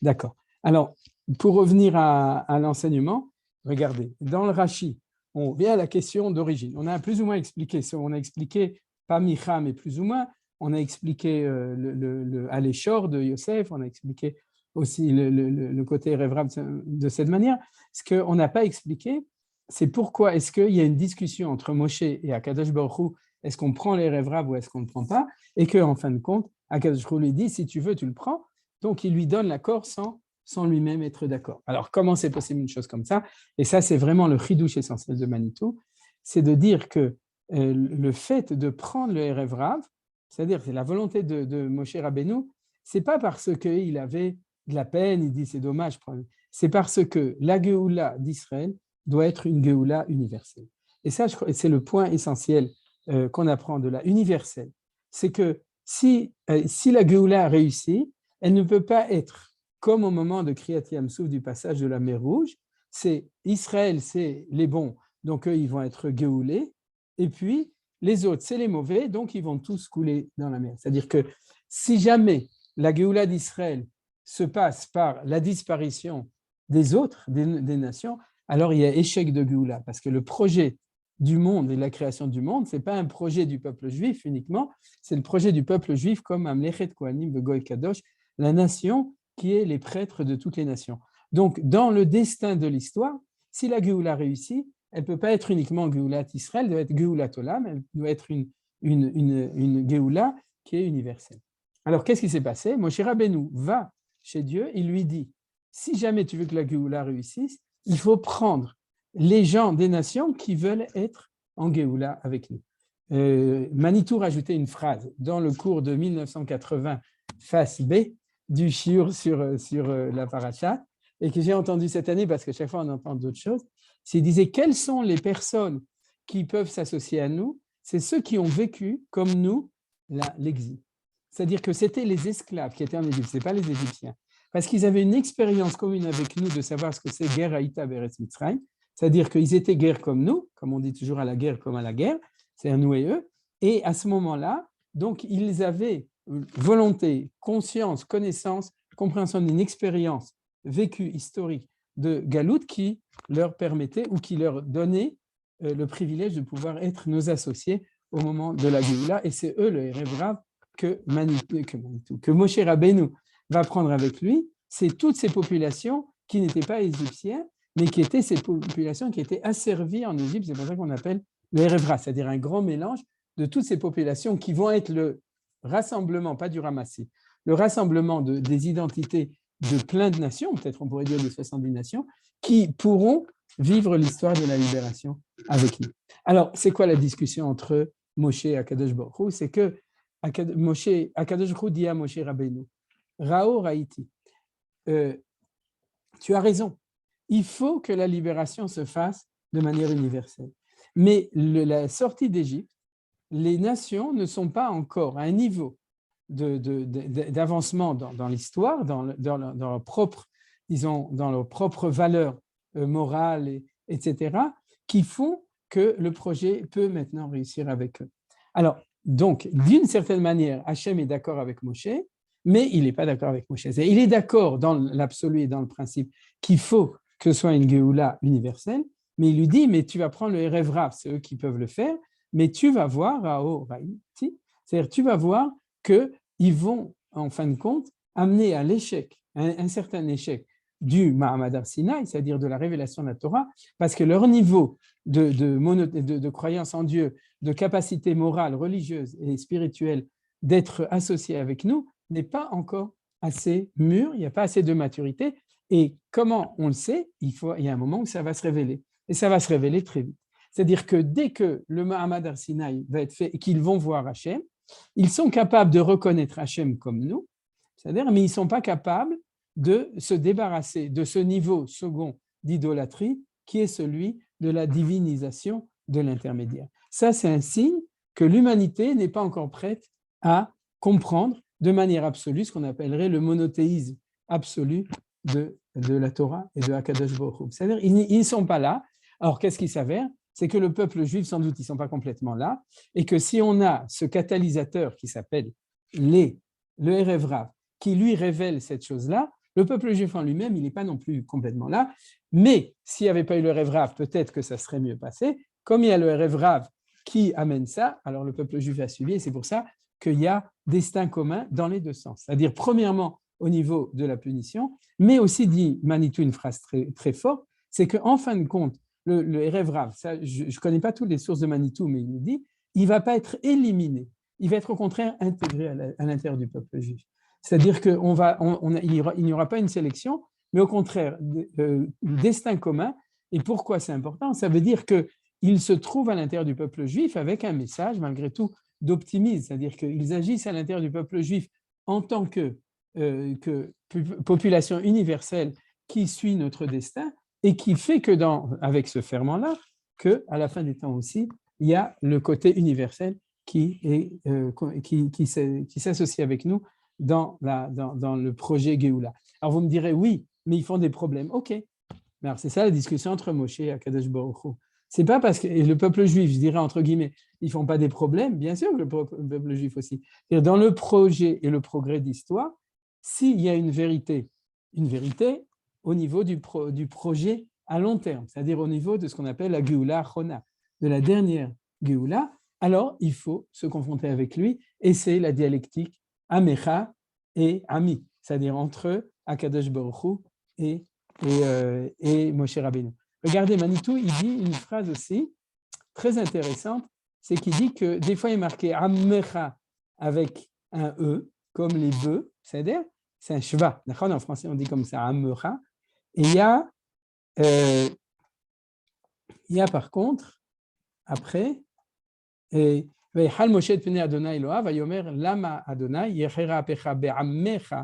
B: D'accord. Alors, pour revenir à l'enseignement, regardez, dans le Rashi, on vient à la question d'origine. On a plus ou moins expliqué, on a expliqué, pas Micha, mais plus ou moins, on a expliqué le Aléchor de Yosef, on a expliqué aussi le côté Révrab de cette manière. Ce qu'on n'a pas expliqué, c'est pourquoi est-ce qu'il y a une discussion entre Moshe et Akadosh Baruch Hu, est-ce qu'on prend les Révrab ou est-ce qu'on ne prend pas, et qu'en fin de compte, Akadosh Baruch Hu lui dit, si tu veux, tu le prends, donc il lui donne l'accord sans lui-même être d'accord. Alors, comment c'est possible une chose comme ça? Et ça, c'est vraiment le chidouche essentiel de Manitou, c'est de dire que le fait de prendre le Erev Rav, c'est-à-dire c'est la volonté de Moshe Rabbeinu, c'est pas parce qu'il avait de la peine, il dit c'est dommage, c'est parce que la Géoula d'Israël doit être une Géoula universelle. Et ça, c'est le point essentiel qu'on apprend de la universelle. C'est que si la Géoula a réussi, elle ne peut pas être comme au moment de Kriyat Yam-Souf du passage de la mer Rouge, c'est Israël, c'est les bons, donc eux, ils vont être géoulés, et puis les autres, c'est les mauvais, donc ils vont tous couler dans la mer. C'est-à-dire que si jamais la géoula d'Israël se passe par la disparition des autres, des nations, alors il y a échec de géoula, parce que le projet du monde et la création du monde, ce n'est pas un projet du peuple juif uniquement, c'est le projet du peuple juif comme Amlechet Kohanim Begoy Kadosh, la nation qui est les prêtres de toutes les nations. Donc, dans le destin de l'histoire, si la Géoula réussit, elle ne peut pas être uniquement Géoulat Israël, elle doit être Géoulat Olam, elle doit être une Géoula qui est universelle. Alors, qu'est-ce qui s'est passé? Moshe Rabbeinu va chez Dieu, il lui dit, si jamais tu veux que la Géoula réussisse, il faut prendre les gens des nations qui veulent être en Géoula avec nous. Manitou rajoutait une phrase dans le cours de 1980, face B, du shiur sur la paracha, et que j'ai entendu cette année parce que chaque fois on entend d'autres choses, c'est qu'il disait quelles sont les personnes qui peuvent s'associer à nous? C'est ceux qui ont vécu comme nous l'exil. C'est-à-dire que c'était les esclaves qui étaient en Égypte, ce n'est pas les Égyptiens, parce qu'ils avaient une expérience commune avec nous de savoir ce que c'est guerre Haïta Beretz Mitzrayim, c'est-à-dire qu'ils étaient guerre comme nous, comme on dit toujours à la guerre comme à la guerre, c'est un nous et eux, et à ce moment-là, donc ils avaient volonté, conscience, connaissance, compréhension d'une expérience vécue historique de Galout qui leur permettait ou qui leur donnait le privilège de pouvoir être nos associés au moment de la Géoula. Et c'est eux, le Erev Rav, que Moshe Rabbeinu va prendre avec lui. C'est toutes ces populations qui n'étaient pas égyptiennes, mais qui étaient ces populations qui étaient asservies en Égypte. C'est pour ça qu'on appelle le Erev Rav, c'est-à-dire un grand mélange de toutes ces populations qui vont être le rassemblement, pas du ramassis, le rassemblement des identités de plein de nations, peut-être on pourrait dire de 70 nations, qui pourront vivre l'histoire de la libération avec nous. Alors, c'est quoi la discussion entre Moshe et Akadosh Baruch Hu? C'est que Akadosh Baruch Hu dit à Moshe Rabbeinu, Rao Raïti, tu as raison, il faut que la libération se fasse de manière universelle. Mais la sortie d'Égypte, les nations ne sont pas encore à un niveau d'avancement dans l'histoire, dans leur propre, disons, dans leurs propres valeurs morales, etc., qui font que le projet peut maintenant réussir avec eux. Alors, donc, d'une certaine manière, Hachem est d'accord avec Moshe, mais il n'est pas d'accord avec Moshe. Il est d'accord dans l'absolu et dans le principe qu'il faut que ce soit une Géoula universelle, mais il lui dit, mais tu vas prendre le Erev Rav, c'est eux qui peuvent le faire, mais tu vas voir, c'est-à-dire tu vas voir qu'ils vont, en fin de compte, amener à l'échec, un certain échec du Mahamad Ar-Sinaï, c'est-à-dire de la révélation de la Torah, parce que leur niveau de croyance en Dieu, de capacité morale, religieuse et spirituelle d'être associés avec nous n'est pas encore assez mûr, il n'y a pas assez de maturité. Et comment on le sait, il y a un moment où ça va se révéler. Et ça va se révéler très vite. C'est-à-dire que dès que le Mahamad Ar-Sinaï va être fait et qu'ils vont voir Hachem, ils sont capables de reconnaître Hachem comme nous, c'est-à-dire, mais ils ne sont pas capables de se débarrasser de ce niveau second d'idolâtrie qui est celui de la divinisation de l'intermédiaire. Ça, c'est un signe que l'humanité n'est pas encore prête à comprendre de manière absolue ce qu'on appellerait le monothéisme absolu de la Torah et de Akadosh Baruch Hu. C'est-à-dire, ils ne sont pas là. Alors, qu'est-ce qui s'avère? C'est que le peuple juif, sans doute, ils ne sont pas complètement là, et que si on a ce catalyseur qui s'appelle le Erev Rav, qui lui révèle cette chose-là, le peuple juif en lui-même, il n'est pas non plus complètement là, mais s'il n'y avait pas eu le Erev Rav, peut-être que ça serait mieux passé. Comme il y a le Erev Rav qui amène ça, alors le peuple juif a suivi, et c'est pour ça qu'il y a destin commun dans les deux sens. C'est-à-dire, premièrement, au niveau de la punition, mais aussi dit Manitou une phrase très, très forte, c'est qu'en fin de compte, le Erev Rav, ça, je ne connais pas toutes les sources de Manitou, mais il nous dit, il ne va pas être éliminé, il va être au contraire intégré à l'intérieur du peuple juif. C'est-à-dire qu'il n'y aura pas une sélection, mais au contraire, destin commun. Et pourquoi c'est important? Ça veut dire qu'ils se trouvent à l'intérieur du peuple juif avec un message, malgré tout, d'optimisme, c'est-à-dire qu'ils agissent à l'intérieur du peuple juif en tant que population universelle qui suit notre destin et qui fait que, avec ce ferment-là, qu'à la fin des temps aussi, il y a le côté universel qui s'associe avec nous dans le projet Géoula. Alors vous me direz, oui, mais ils font des problèmes. Ok, mais alors c'est ça la discussion entre Moshe et Akadosh Baruch Hu. C'est pas parce que le peuple juif, je dirais entre guillemets, ils font pas des problèmes, bien sûr que le peuple juif aussi. C'est-à-dire dans le projet et le progrès d'histoire, s'il y a une vérité au niveau du projet à long terme, c'est-à-dire au niveau de ce qu'on appelle la Géoula Chona, de la dernière Géoula, alors il faut se confronter avec lui, et c'est la dialectique Amecha et Ami, c'est-à-dire entre Akadosh Baruch Hu et Moshe Rabbeinu. Regardez, Manitou, il dit une phrase aussi très intéressante, c'est qu'il dit que des fois il est marqué Amecha avec un E, comme les bœufs, c'est-à-dire c'est un shva. En français, on dit comme ça, Amecha. Et il y a par contre, après, ויחל משה את פני אדוני אלוהיו, ויאמר למה אדוני יחרה אפיך בעמך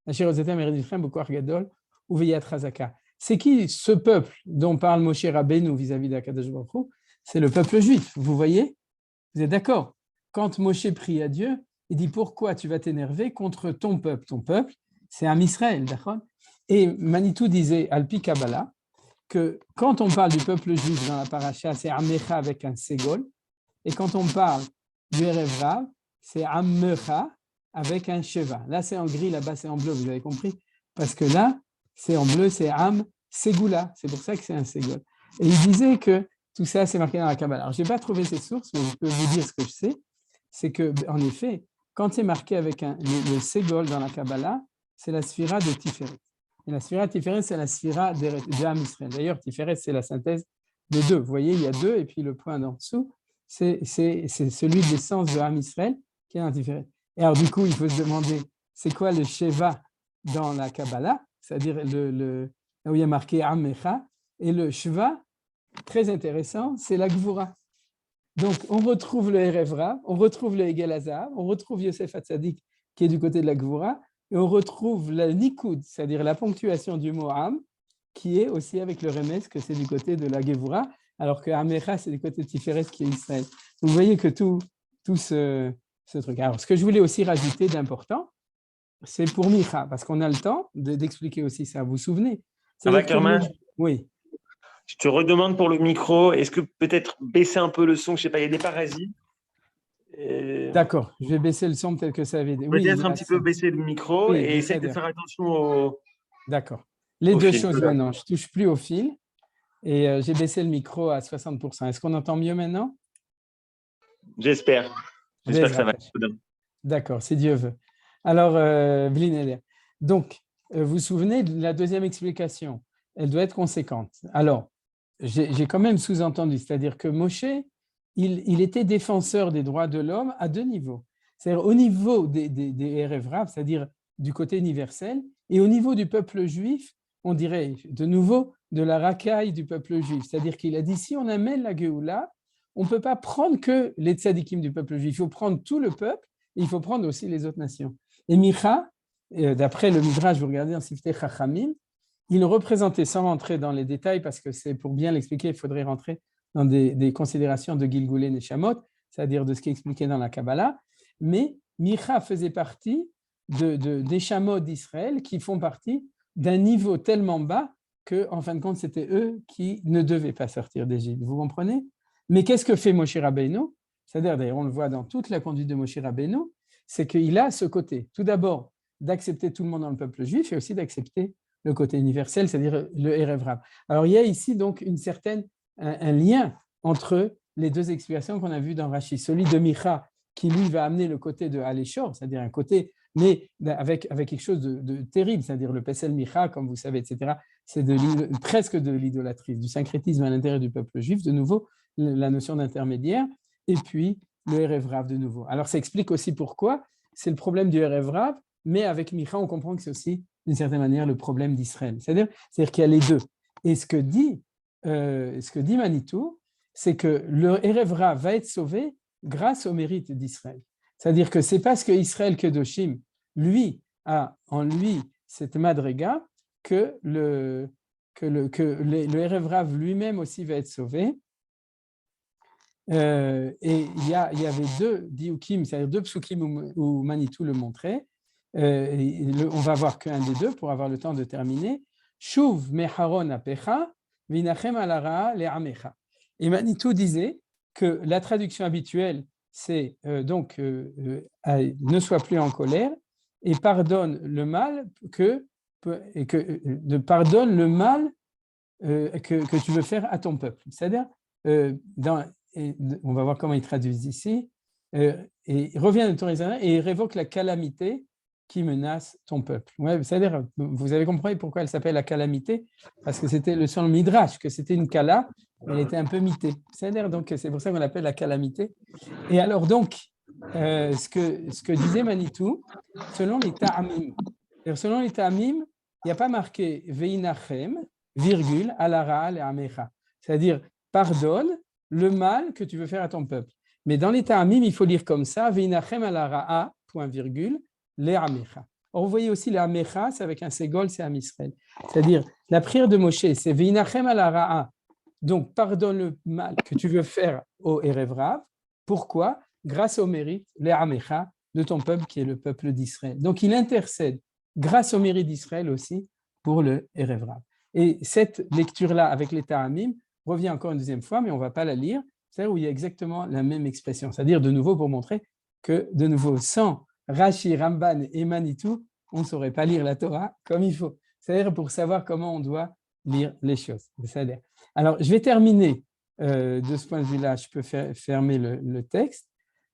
B: אשר הוצאתם מארץ מצרים בכוח גדול וביד חזקה. C'est qui ce peuple dont parle Moshe Rabbeinu vis-à-vis d'Akadosh Baruch Hu? C'est le peuple juif, vous voyez? Vous êtes d'accord? Quand Moshe prie à Dieu, il dit pourquoi tu vas t'énerver contre ton peuple? Ton peuple, c'est Am Israël, d'accord? Et Manitou disait, Alpi Kabbalah, que quand on parle du peuple juif dans la paracha, c'est Amecha avec un ségol, et quand on parle du Erev Rav, c'est Ammecha avec un Sheva. Là, c'est en gris, là-bas, c'est en bleu, vous avez compris? Parce que là, c'est en bleu, c'est Am Ségoula. C'est pour ça que c'est un Ségol. Et il disait que tout ça, c'est marqué dans la Kabbalah. Alors, je n'ai pas trouvé ces sources, mais je peux vous dire ce que je sais. C'est qu'en effet, quand c'est marqué avec le Ségol dans la Kabbalah, c'est la Sphira de Tiferet. Et la Sphira de Tiferet, c'est la Sphira de Am Israël. D'ailleurs, Tiferet, c'est la synthèse de deux. Vous voyez, il y a deux, et puis le point d'en dessous, c'est celui de l'essence de Am Israël qui est dans Tiferet. Et alors, du coup, il faut se demander, c'est quoi le Sheva dans la Kabbalah? c'est-à-dire là où il y a marqué Amecha, et le Shva, très intéressant, c'est la Gvura. Donc, on retrouve le Erev Rav, on retrouve le Egel Hazahav, on retrouve Yosef Hatzadik qui est du côté de la Gvura, et on retrouve la Nikoud, c'est-à-dire la ponctuation du mot Am, qui est aussi avec le Remes, que c'est du côté de la Gevura, alors que Amecha, c'est du côté de Tiferet, qui est Israël. Vous voyez que tout ce truc. Alors, ce que je voulais aussi rajouter d'important, c'est pour Micha, parce qu'on a le temps d'expliquer aussi ça. Vous vous souvenez?
A: Kerman,
B: oui.
A: Je te redemande pour le micro, est-ce que peut-être baisser un peu le son? Je ne sais pas, il y a des parasites.
B: D'accord, je vais baisser le son, peut-être que ça avait...
A: Peut-être un petit peu baisser le micro et essayer de faire attention au...
B: D'accord. Les deux
A: fil.
B: choses maintenant. Je ne touche plus au fil et j'ai baissé le micro à 60%. Est-ce qu'on entend mieux maintenant?
A: J'espère. J'espère que ça va.
B: D'accord, si Dieu veut. Alors, Blineder. Donc, vous vous souvenez de la deuxième explication? Elle doit être conséquente. Alors, j'ai quand même sous-entendu, c'est-à-dire que Moshe, il était défenseur des droits de l'homme à deux niveaux. C'est-à-dire au niveau des Erev Rav, c'est-à-dire du côté universel, et au niveau du peuple juif, on dirait de nouveau de la racaille du peuple juif. C'est-à-dire qu'il a dit, si on amène la Géoula, on ne peut pas prendre que les tzadikim du peuple juif, il faut prendre tout le peuple, et il faut prendre aussi les autres nations. Et Micha, d'après le Midrash, vous regardez en Siftei Chachamim, il représentait, sans rentrer dans les détails, parce que c'est pour bien l'expliquer, il faudrait rentrer dans des considérations de Gilgulei Neshamot, c'est-à-dire de ce qui est expliqué dans la Kabbalah, mais Micha faisait partie des Shamot d'Israël qui font partie d'un niveau tellement bas qu'en fin de compte, c'était eux qui ne devaient pas sortir d'Égypte. Vous comprenez? Mais qu'est-ce que fait Moshe Rabbeinu? C'est-à-dire, d'ailleurs, on le voit dans toute la conduite de Moshe Rabbeinu, c'est qu'il a ce côté, tout d'abord, d'accepter tout le monde dans le peuple juif et aussi d'accepter le côté universel, c'est-à-dire le Erev Rav. Alors, il y a ici donc un lien entre les deux explications qu'on a vues dans Rashi. Celui de Micha, qui lui va amener le côté de Aléchor, c'est-à-dire un côté, mais avec quelque chose de terrible, c'est-à-dire le Pesel Micha, comme vous savez, etc. C'est presque de l'idolâtrie, du syncrétisme à l'intérieur du peuple juif, de nouveau, la notion d'intermédiaire, et puis le Erev Rav de nouveau. Alors, ça explique aussi pourquoi c'est le problème du Erev Rav, mais avec Micha, on comprend que c'est aussi, d'une certaine manière, le problème d'Israël. C'est-à-dire qu'il y a les deux. Et ce que dit Manitou, c'est que le Erev Rav va être sauvé grâce au mérite d'Israël. C'est-à-dire que c'est parce que Israël Kedoshim, lui, a en lui cette madriga que le Erev Rav lui-même aussi va être sauvé. Et il y avait deux diukim, c'est-à-dire deux psukim où Manitou le montrait. On va voir qu'un des deux pour avoir le temps de terminer. Shuv meharon apecha, vinachem alara le'amecha. Et Manitou disait que la traduction habituelle, c'est ne sois plus en colère et pardonne le mal pardonne le mal que tu veux faire à ton peuple. C'est-à-dire, on va voir comment il traduit ici, et revient de ton Israël et révoque la calamité qui menace ton peuple. Ouais, c'est-à-dire, vous avez compris pourquoi elle s'appelle la calamité? Parce que c'était le son Midrash, que c'était une kala, elle était un peu mitée. C'est-à-dire, donc, c'est pour ça qu'on l'appelle la calamité. Et alors, donc, ce que disait Manitou, selon les ta'amim, il n'y a pas marqué Veinachem, virgule, alara le amecha. C'est-à-dire, pardonne le mal que tu veux faire à ton peuple. Mais dans les ta'amim, il faut lire comme ça, Veinachem alara, point virgule, les amecha. Or, vous voyez aussi les amecha, c'est avec un ségol, c'est Am Israël. C'est-à-dire, la prière de Moshe, c'est Veinachem alara. Donc, pardonne le mal que tu veux faire au Erev Rav. Pourquoi? Grâce au mérite, les amecha, de ton peuple qui est le peuple d'Israël. Donc, il intercède grâce au mérite d'Israël aussi pour le Erev Rav. Et cette lecture-là avec les ta'amim revient encore une deuxième fois, mais on ne va pas la lire, c'est-à-dire où il y a exactement la même expression. C'est-à-dire de nouveau pour montrer que, de nouveau, sans Rashi, Ramban et Manitou, on ne saurait pas lire la Torah comme il faut. C'est-à-dire pour savoir comment on doit lire les choses. Alors, je vais terminer de ce point de vue-là, je peux fermer le texte.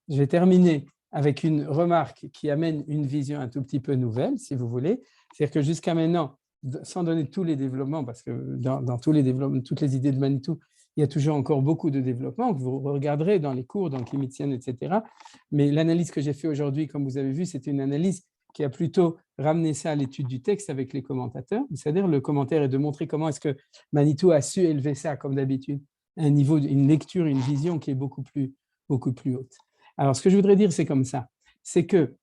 B: Je vais terminer avec une remarque qui amène une vision un tout petit peu nouvelle, si vous voulez. C'est-à-dire que jusqu'à maintenant, sans donner tous les développements, parce que dans tous les développements, toutes les idées de Manitou, il y a toujours encore beaucoup de développement que vous regarderez dans les cours, dans le Kimitzian, etc. Mais l'analyse que j'ai faite aujourd'hui, comme vous avez vu, c'est une analyse qui a plutôt ramené ça à l'étude du texte avec les commentateurs. C'est-à-dire, le commentaire est de montrer comment est-ce que Manitou a su élever ça, comme d'habitude, à un niveau, une lecture, une vision qui est beaucoup plus haute. Alors, ce que je voudrais dire, c'est comme ça. C'est que,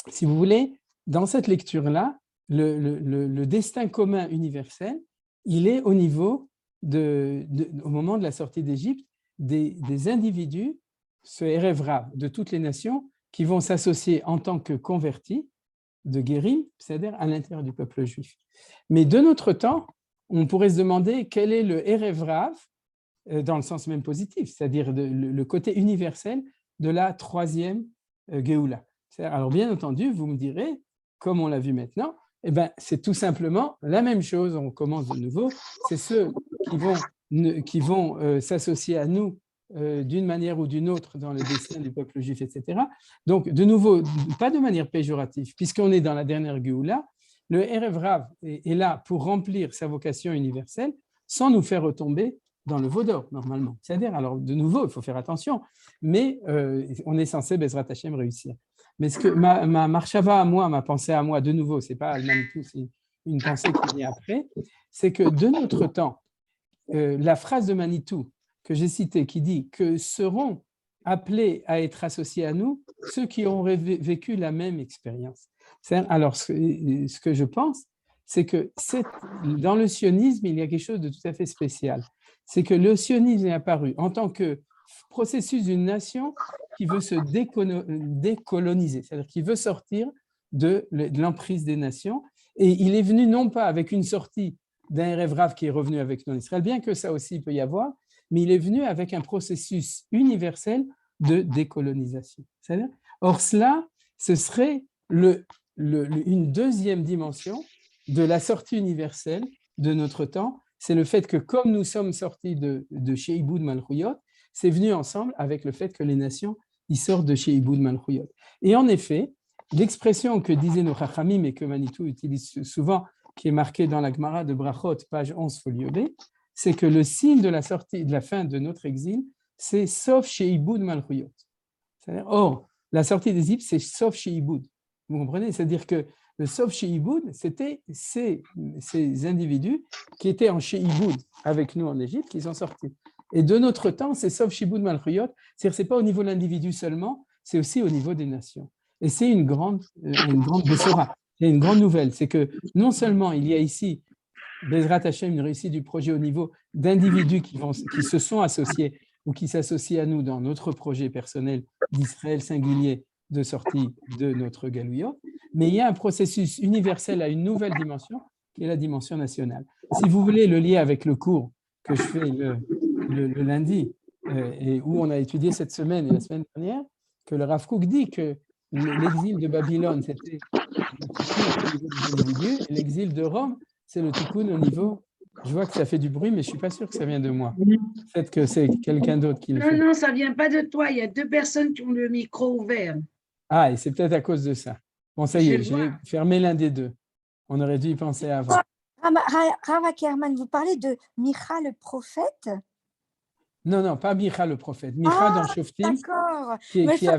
B: si vous voulez, dans cette lecture-là, le destin commun universel, il est au niveau, au moment de la sortie d'Égypte, des individus, ce Erev Rav de toutes les nations, qui vont s'associer en tant que convertis, de guérim, c'est-à-dire à l'intérieur du peuple juif. Mais de notre temps, on pourrait se demander quel est le Erev Rav, dans le sens même positif, c'est-à-dire le côté universel de la troisième Géoula. Alors bien entendu, vous me direz, comme on l'a vu maintenant, eh ben, c'est tout simplement la même chose, on commence de nouveau, c'est ceux qui vont s'associer à nous d'une manière ou d'une autre dans le destin du peuple juif, etc. Donc, de nouveau, pas de manière péjorative, puisqu'on est dans la dernière Géoula, le Erev Rav est là pour remplir sa vocation universelle sans nous faire retomber dans le veau d'or, normalement. C'est-à-dire, alors, de nouveau, il faut faire attention, mais on est censé, Bezrat Hashem, réussir. Mais ce que ma marchava à moi, ma pensée à moi, de nouveau, ce n'est pas Manitou, c'est une pensée qui vient après, c'est que de notre temps, la phrase de Manitou que j'ai citée, qui dit que seront appelés à être associés à nous ceux qui auraient vécu la même expérience. Alors, ce que je pense, c'est que dans le sionisme, il y a quelque chose de tout à fait spécial. C'est que le sionisme est apparu en tant que processus d'une nation qui veut se décoloniser, c'est-à-dire qui veut sortir de l'emprise des nations. Et il est venu non pas avec une sortie d'un Erev Rav qui est revenu avec nous en Israël, bien que ça aussi peut y avoir, mais il est venu avec un processus universel de décolonisation. Or, cela, ce serait une deuxième dimension de la sortie universelle de notre temps. C'est le fait que, comme nous sommes sortis de chez Iboud Malchuyot, c'est venu ensemble avec le fait que les nations y sortent de chez Iboud Malchuyot. Et en effet, l'expression que disaient nos Chachamim et que Manitou utilise souvent, qui est marquée dans la Gemara de Brachot, page 11, folio B, c'est que le signe de la sortie, de la fin de notre exil, c'est sauf chez Iboud Malchuyot. Or, la sortie d'Égypte, c'est sauf chez Iboud. Vous comprenez? C'est-à-dire que le sauf chez Iboud, c'était ces individus qui étaient en chez Iboud avec nous en Égypte, qui sont sortis. Et de notre temps, c'est sauf chez Iboud Malchuyot, c'est-à-dire que ce n'est pas au niveau de l'individu seulement, c'est aussi au niveau des nations. Et c'est une grande bessora, c'est une grande nouvelle. C'est que non seulement il y a ici, Bezrat Hashem, une réussite du projet au niveau d'individus qui se sont associés ou qui s'associent à nous dans notre projet personnel d'Israël singulier de sortie de notre Galouyot, mais il y a un processus universel à une nouvelle dimension qui est la dimension nationale. Si vous voulez le lier avec le cours que je fais le lundi et où on a étudié cette semaine et la semaine dernière, que le Rav Kook dit que l'exil de Babylone, c'était le tikkun au niveau des individus, et l'exil de Rome, c'est le tikkun au niveau. Je vois que ça fait du bruit, mais je ne suis pas sûr que ça vient de moi. Peut-être que c'est quelqu'un d'autre qui le fait.
C: Non, ça ne vient pas de toi. Il y a deux personnes qui ont le micro ouvert.
B: Ah, et c'est peut-être à cause de ça. Bon, ça y est, j'ai fermé l'un des deux. On aurait dû y penser avant.
D: Rav Ackerman, vous parlez de Micha le prophète?
B: Non, pas Micha le prophète. Micha dans Shoftim, qui a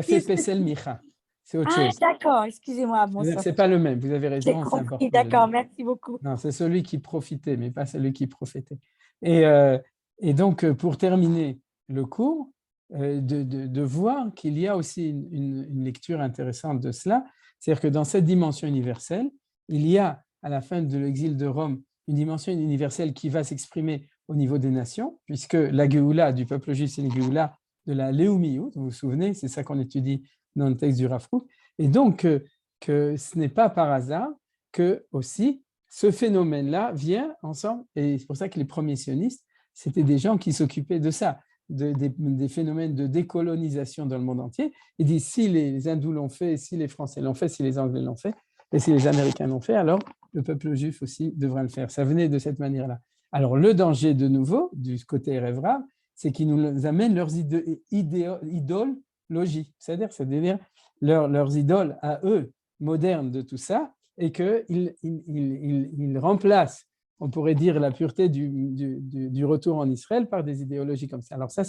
B: fait Pesel Micha. C'est autre chose.
D: D'accord, excusez-moi. Bon,
B: ce n'est pas le même, vous avez raison.
D: J'ai compris, d'accord, merci beaucoup.
B: Non, c'est celui qui profitait, mais pas celui qui profitait. Et donc, pour terminer le cours, de voir qu'il y a aussi une lecture intéressante de cela, c'est-à-dire que dans cette dimension universelle, il y a, à la fin de l'exil de Rome, une dimension universelle qui va s'exprimer au niveau des nations, puisque la Géoula du peuple juif, c'est une Géoula de la Léoumiout, vous vous souvenez, c'est ça qu'on étudie dans le texte du Rav Kook. Et donc, que ce n'est pas par hasard que aussi ce phénomène-là vient ensemble, et c'est pour ça que les premiers sionistes, c'était des gens qui s'occupaient de ça, des phénomènes de décolonisation dans le monde entier. Ils disent, si les Hindous l'ont fait, si les Français l'ont fait, si les Anglais l'ont fait, et si les Américains l'ont fait, alors le peuple juif aussi devra le faire. Ça venait de cette manière-là. Alors, le danger, de nouveau, du côté Erev Rav, c'est qu'ils nous amènent leurs idéologies, c'est-à-dire leurs idoles à eux, modernes de tout ça, et qu'ils remplacent, on pourrait dire, la pureté du retour en Israël par des idéologies comme ça. Alors ça,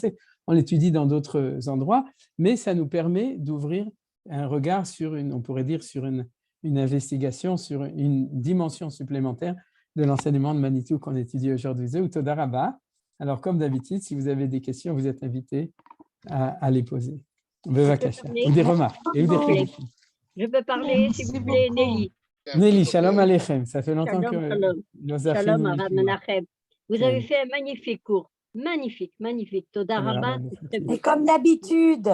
B: on l'étudie dans d'autres endroits, mais ça nous permet d'ouvrir un regard sur on pourrait dire, sur une investigation, sur une dimension supplémentaire de l'enseignement de Manitou qu'on étudie aujourd'hui. Zéou Toda Rabba. Alors, comme d'habitude, si vous avez des questions, vous êtes invités à les poser. Ou des remarques. Et ou des prédictions.
E: Je peux parler, s'il vous plaît, Nelly.
B: Nelly, shalom aleichem. Ça fait longtemps
E: Shalom,
B: que
E: shalom.
B: nos
E: Shalom, Arav Menachem. Vous
B: Oui.
E: avez fait un magnifique cours. Magnifique, magnifique. Toda Rabba, c'est très beau.
D: Et comme d'habitude.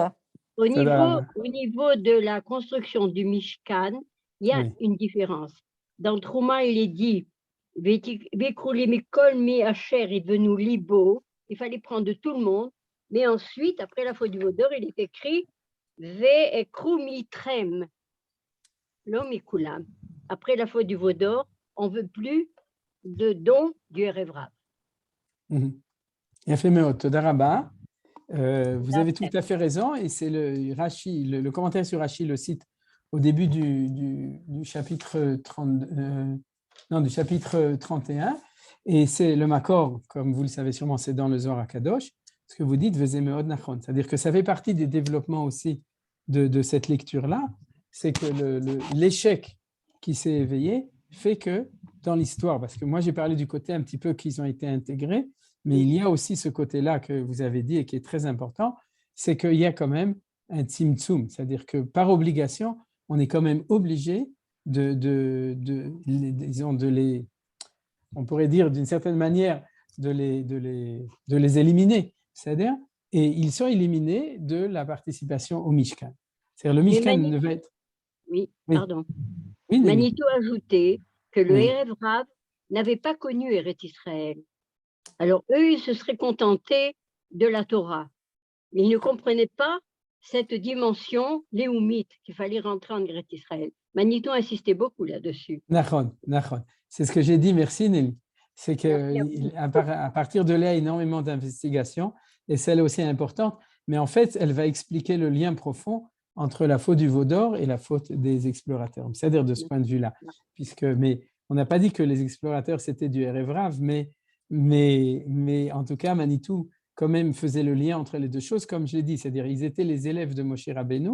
E: Au
B: Toda
E: niveau,
B: Rabba.
E: au niveau de la construction du Mishkan, il y a
B: Oui.
E: une différence. Dans Trouma, il est dit Vekruli Mikol Mi Asher Idvenu Libo. Il fallait prendre de tout le monde. Mais ensuite, après la faute du Vaudor, il est écrit Ve'ekru Mitrem Lo Mikulam. Après la faute du Vaudor, on ne veut plus de dons du Erev Rav.
B: Yafé Meod, Toda Rabba. Vous avez tout à fait raison, et c'est le Rashi, le commentaire sur Rashi le cite au début du chapitre 31, et c'est le Makor, comme vous le savez sûrement, c'est dans le Zohar HaKadosh, ce que vous dites, Vezé Meod Nachon, c'est-à-dire que ça fait partie des développements aussi de cette lecture-là, c'est que l'échec qui s'est éveillé fait que dans l'histoire, parce que moi j'ai parlé du côté un petit peu qu'ils ont été intégrés, mais il y a aussi ce côté-là que vous avez dit et qui est très important, c'est qu'il y a quand même un tzimtzum, c'est-à-dire que par obligation, on est quand même obligé on pourrait dire d'une certaine manière, de les éliminer, c'est-à-dire, et ils sont éliminés de la participation au Mishkan. C'est-à-dire le Mishkan ne va être…
E: Oui,
B: Oui.
E: pardon.
B: Oui,
E: Manitou a ajouté que le
B: Oui.
E: Erev Rav n'avait pas connu Eretz Israël. Alors, eux, ils se seraient contentés de la Torah. Mais ils ne comprenaient pas cette dimension léoumite qu'il fallait rentrer en Eretz Israël. Manitou insistait beaucoup là-dessus.
B: Nachon. C'est ce que j'ai dit, merci Nelly. C'est qu'à partir de là, il y a énormément d'investigations, et celle aussi est importante, mais en fait, elle va expliquer le lien profond entre la faute du Vaudor et la faute des explorateurs. C'est-à-dire de ce point de vue-là. Mais on n'a pas dit que les explorateurs, c'était du Erev Rav, mais en tout cas, Manitou, quand même, faisait le lien entre les deux choses, comme je l'ai dit, c'est-à-dire ils étaient les élèves de Moshe Rabbeinu,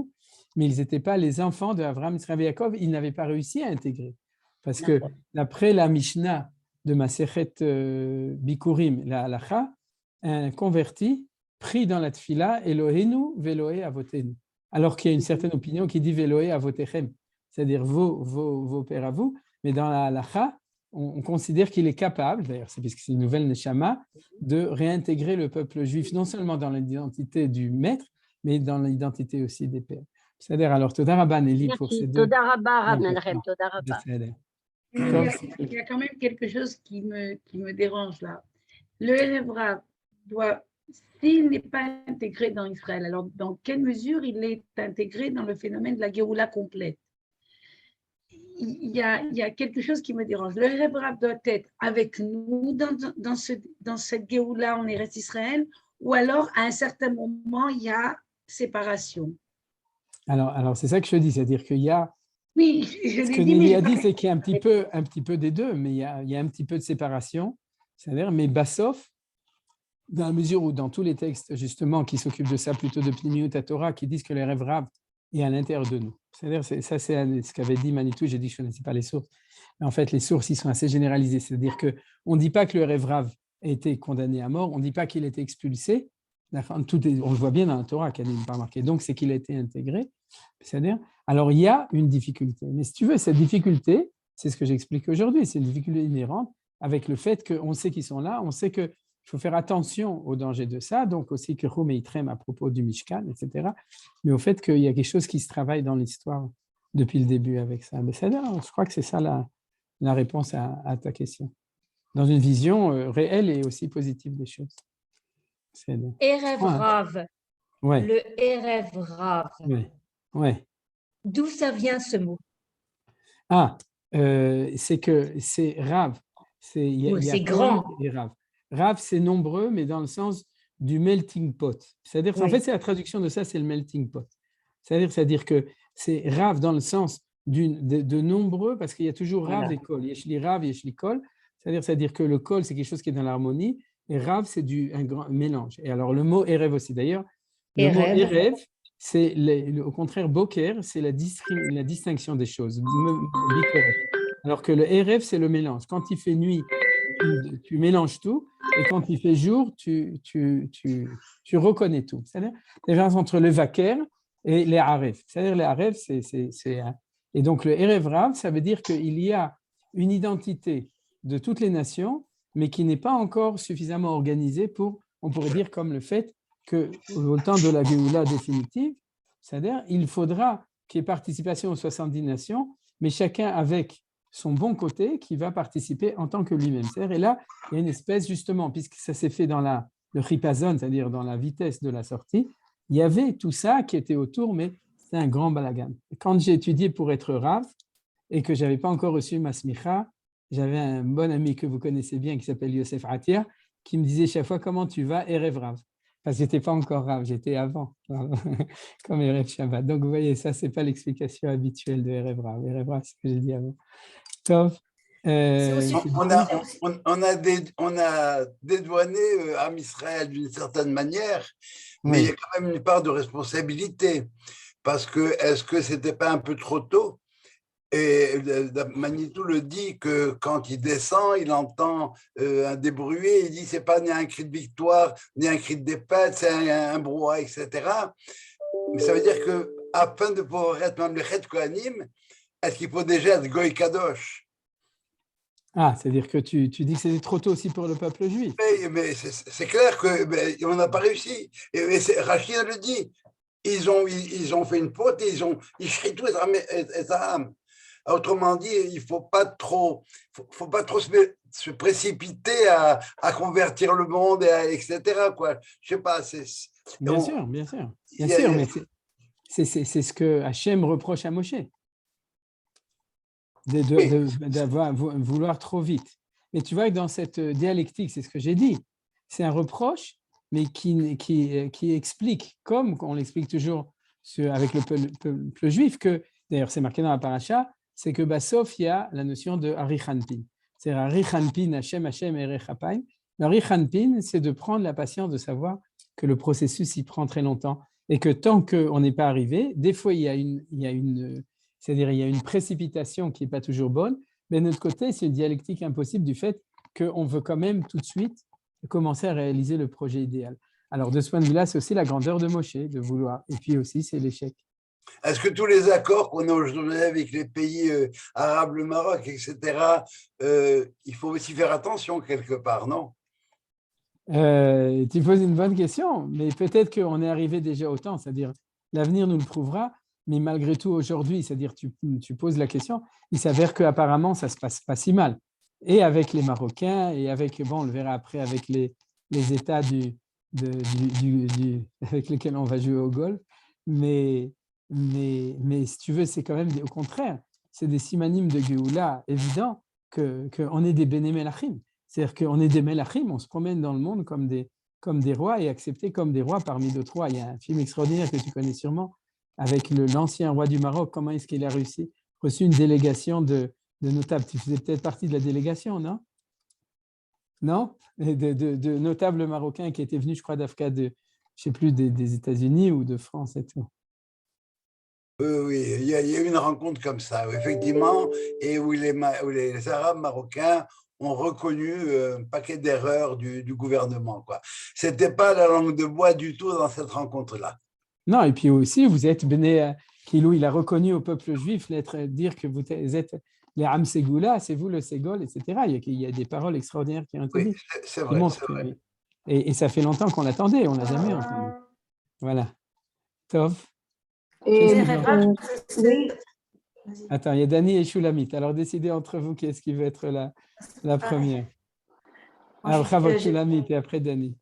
B: mais ils n'étaient pas les enfants de Avraham, Yitzhak et Yaakov, ils n'avaient pas réussi à intégrer. Parce que d'après la Mishnah de Masechet Bikurim, la Halacha, un converti pris dans la Tfila, Elohenu veloé avotenu. Alors qu'il y a une certaine opinion qui dit veloé avotechem, c'est-à-dire vos pères à vous, mais dans la Halacha, on considère qu'il est capable, d'ailleurs c'est parce que c'est une nouvelle Neshama, de réintégrer le peuple juif, non seulement dans l'identité du maître, mais dans l'identité aussi des pères. C'est-à-dire, alors, Toda Rabba, Nelly, pour ces deux…
E: Toda Rabba, Rav Menachem, Toda Rabba.
C: Il y a quand même quelque chose qui me dérange là. Le Erev Rav doit, s'il n'est pas intégré dans Israël, alors dans quelle mesure il est intégré dans le phénomène de la Géoula complète? Il y a quelque chose qui me dérange. Le Erev Rav doit être avec nous dans cette Géoula en Eretz Israël, ou alors à un certain moment, il y a séparation.
B: Alors c'est ça que je dis, c'est-à-dire qu'il y a…
C: Oui, je
B: ce
C: l'ai
B: que
C: dit,
B: Nelly a dit, c'est qu'il y a un petit peu des deux, mais il y a un petit peu de séparation, c'est-à-dire, mais Bassof, dans la mesure où dans tous les textes, justement, qui s'occupent de ça, plutôt de Pnimiut à Torah, qui disent que le Erev Rav est à l'intérieur de nous. C'est-à-dire, ça c'est ce qu'avait dit Manitou, j'ai dit que je ne connaissais pas les sources, mais en fait, les sources, ils sont assez généralisées, c'est-à-dire qu'on ne dit pas que le Erev Rav a été condamné à mort, on ne dit pas qu'il a été expulsé, on le voit bien dans la Torah, qu'elle n'est pas marquée, donc c'est qu'il a été intégré, c'est-à-dire, alors il y a une difficulté, mais si tu veux, cette difficulté, c'est ce que j'explique aujourd'hui, c'est une difficulté inhérente avec le fait qu'on sait qu'ils sont là, on sait qu'il faut faire attention au danger de ça, donc aussi que Roum et Itrem à propos du Mishkan, etc., mais au fait qu'il y a quelque chose qui se travaille dans l'histoire depuis le début avec ça. Mais je crois que c'est ça la réponse à ta question, dans une vision réelle et aussi positive des choses.
F: Erev Rav.
B: Ouais.
F: Le Erev Rav.
B: Ouais.
F: D'où ça vient ce mot?
B: C'est que c'est Rav. C'est
F: grand.
B: Et Rav. Rav, c'est nombreux, mais dans le sens du melting pot. C'est-à-dire, en fait, c'est la traduction de ça, c'est le melting pot. C'est-à-dire que c'est Rav dans le sens de nombreux, parce qu'il y a toujours Rav et Kol. Yeshli Rav, Yeshli Kol. C'est-à-dire que le Kol, c'est quelque chose qui est dans l'harmonie, et Rav, c'est un grand mélange. Et alors, le mot Erev aussi, d'ailleurs, le mot Erev, au contraire, Boker, c'est la distinction des choses. Alors que le Erev, c'est le mélange. Quand il fait nuit, tu mélanges tout, et quand il fait jour, tu reconnais tout. C'est-à-dire la différence entre le Vaker et les Aref. C'est-à-dire les Aref, et donc le Erev Rav, ça veut dire qu'il y a une identité de toutes les nations, mais qui n'est pas encore suffisamment organisée pour, on pourrait dire comme le fait qu'au temps de la Géoula définitive, c'est-à-dire il faudra qu'il y ait participation aux 70 nations, mais chacun avec son bon côté qui va participer en tant que lui-même. Et là, il y a une espèce, justement, puisque ça s'est fait dans le chipazon, c'est-à-dire dans la vitesse de la sortie, il y avait tout ça qui était autour, mais c'était un grand balagan. Quand j'ai étudié pour être Rav et que je n'avais pas encore reçu ma smicha, j'avais un bon ami que vous connaissez bien qui s'appelle Yosef Atia, qui me disait chaque fois comment tu vas, Erev Rav. Parce que je n'étais pas encore Rav, j'étais avant, comme Erev Shabbat. Donc vous voyez, ça, ce n'est pas l'explication habituelle de Erev Rav. Erev Rav, c'est ce que j'ai dit avant. Tov.
G: On a dédouané Am Israël d'une certaine manière, mais il y a quand même une part de responsabilité. Parce que, est-ce que ce n'était pas un peu trop tôt? Et Manitou le dit que quand il descend, il entend un débruit, il dit c'est pas ni un cri de victoire, ni un cri de défaite, c'est un brouhaha, etc. Mais ça veut dire que afin de pouvoir être Mamlechet Kohanim, est-ce qu'il faut déjà être Goy Kadosh?
B: Ah, c'est-à-dire que tu dis que c'était trop tôt aussi pour le peuple juif.
G: Mais c'est clair qu'on n'a pas réussi. Et Rachid le dit. Ils ont fait une faute et ils shritou et âme. Autrement dit, il ne faut pas trop se précipiter à convertir le monde, etc. Quoi. Je ne sais pas.
B: Bien sûr, mais c'est ce que Hachem reproche à Moshe, d'avoir vouloir trop vite. Mais tu vois que dans cette dialectique, c'est ce que j'ai dit, c'est un reproche, mais qui explique, comme on l'explique toujours avec le peuple juif, que, d'ailleurs c'est marqué dans la paracha, c'est que Bassof, il y a la notion de Arichanpin. C'est Arichanpin, Hashem, Hashem, Erechapayim. L'Arichanpin, c'est de prendre la patience de savoir que le processus, il prend très longtemps et que tant qu'on n'est pas arrivé, des fois, il y a une précipitation qui n'est pas toujours bonne, mais de notre côté, c'est une dialectique impossible du fait qu'on veut quand même tout de suite commencer à réaliser le projet idéal. Alors, de ce point de vue-là, c'est aussi la grandeur de Moshe, de vouloir. Et puis aussi, c'est l'échec.
G: Est-ce que tous les accords qu'on a aujourd'hui avec les pays arabes, le Maroc, etc., il faut aussi faire attention quelque part, non?
B: Tu poses une bonne question, mais peut-être qu'on est arrivé déjà au temps, c'est-à-dire l'avenir nous le prouvera, mais malgré tout aujourd'hui, c'est-à-dire tu poses la question, il s'avère qu'apparemment ça ne se passe pas si mal. Et avec les Marocains, et avec, bon, on le verra après, avec les États avec lesquels on va jouer au golf, mais si tu veux, c'est quand même, au contraire, c'est des simanim de Géoula évidents qu'on est des Béné Melachim. C'est-à-dire qu'on est des Melachim, on se promène dans le monde comme des rois et acceptés comme des rois parmi d'autres rois. Il y a un film extraordinaire que tu connais sûrement avec l'ancien roi du Maroc, comment est-ce qu'il a reçu une délégation de notables. Tu faisais peut-être partie de la délégation, non? Non? De notables marocains qui étaient venus, je crois, d'Afrique, je ne sais plus, des États-Unis ou de France et tout.
G: Oui, il y a eu une rencontre comme ça, effectivement, et où les Arabes marocains ont reconnu un paquet d'erreurs du gouvernement. Ce n'était pas la langue de bois du tout dans cette rencontre-là.
B: Non, et puis aussi, vous êtes Béné Kilou, il a reconnu au peuple juif dire que vous êtes les Am Ségoula, c'est vous le Ségol, etc. Il y a des paroles extraordinaires qui ont été dites.
G: Oui, c'est vrai. Vrai.
B: Et ça fait longtemps qu'on l'attendait, on ne l'a jamais entendu. Voilà. Tov. Attends, il y a Dani et Shulamit. Alors, décidez entre vous qui est-ce qui veut être la première. Alors, bravo Shulamit et après Dani.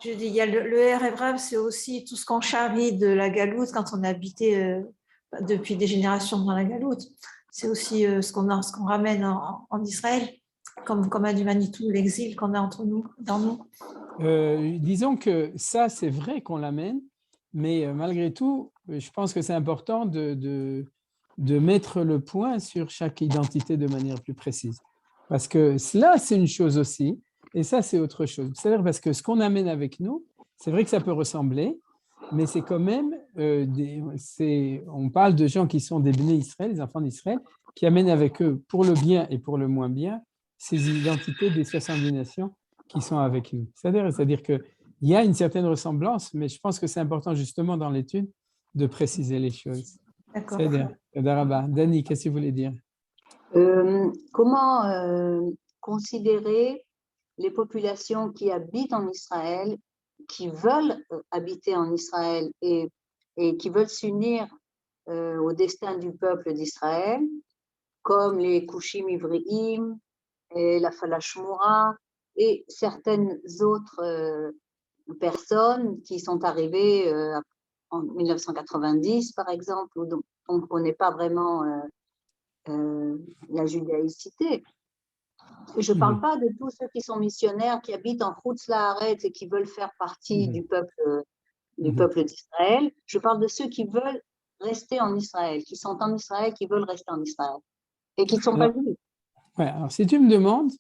F: Je dis, il y a le Erev Rav, c'est aussi tout ce qu'on charrie de la galoute quand on habitait depuis des générations dans la galoute. C'est aussi ce qu'on ramène en Israël, comme a dit Manitou, l'exil qu'on a dans nous.
B: Disons que ça, c'est vrai qu'on l'amène, mais malgré tout, je pense que c'est important de mettre le point sur chaque identité de manière plus précise. Parce que cela, c'est une chose aussi, et ça, c'est autre chose. C'est-à-dire parce que ce qu'on amène avec nous, c'est vrai que ça peut ressembler, mais c'est quand même, on parle de gens qui sont des Bnei Israël, des enfants d'Israël, qui amènent avec eux, pour le bien et pour le moins bien, ces identités des 70 nations qui sont avec nous. C'est-à-dire qu'il y a une certaine ressemblance, mais je pense que c'est important justement dans l'étude de préciser les choses.
F: D'accord.
B: Dani, qu'est-ce que vous voulez dire?
H: Comment considérer les populations qui habitent en Israël, qui veulent habiter en Israël et qui veulent s'unir au destin du peuple d'Israël, comme les Kushim Ivriim et la Falashmoura et certaines autres personnes qui sont arrivées en 1990, par exemple, dont on ne connaît pas vraiment la judaïcité. Je ne parle pas de tous ceux qui sont missionnaires, qui habitent en Chutz La'aretz et qui veulent faire partie du peuple d'Israël. Je parle de ceux qui veulent rester en Israël, qui sont en Israël, qui veulent rester en Israël et qui ne sont pas venus.
B: Ouais, alors si tu me demandes,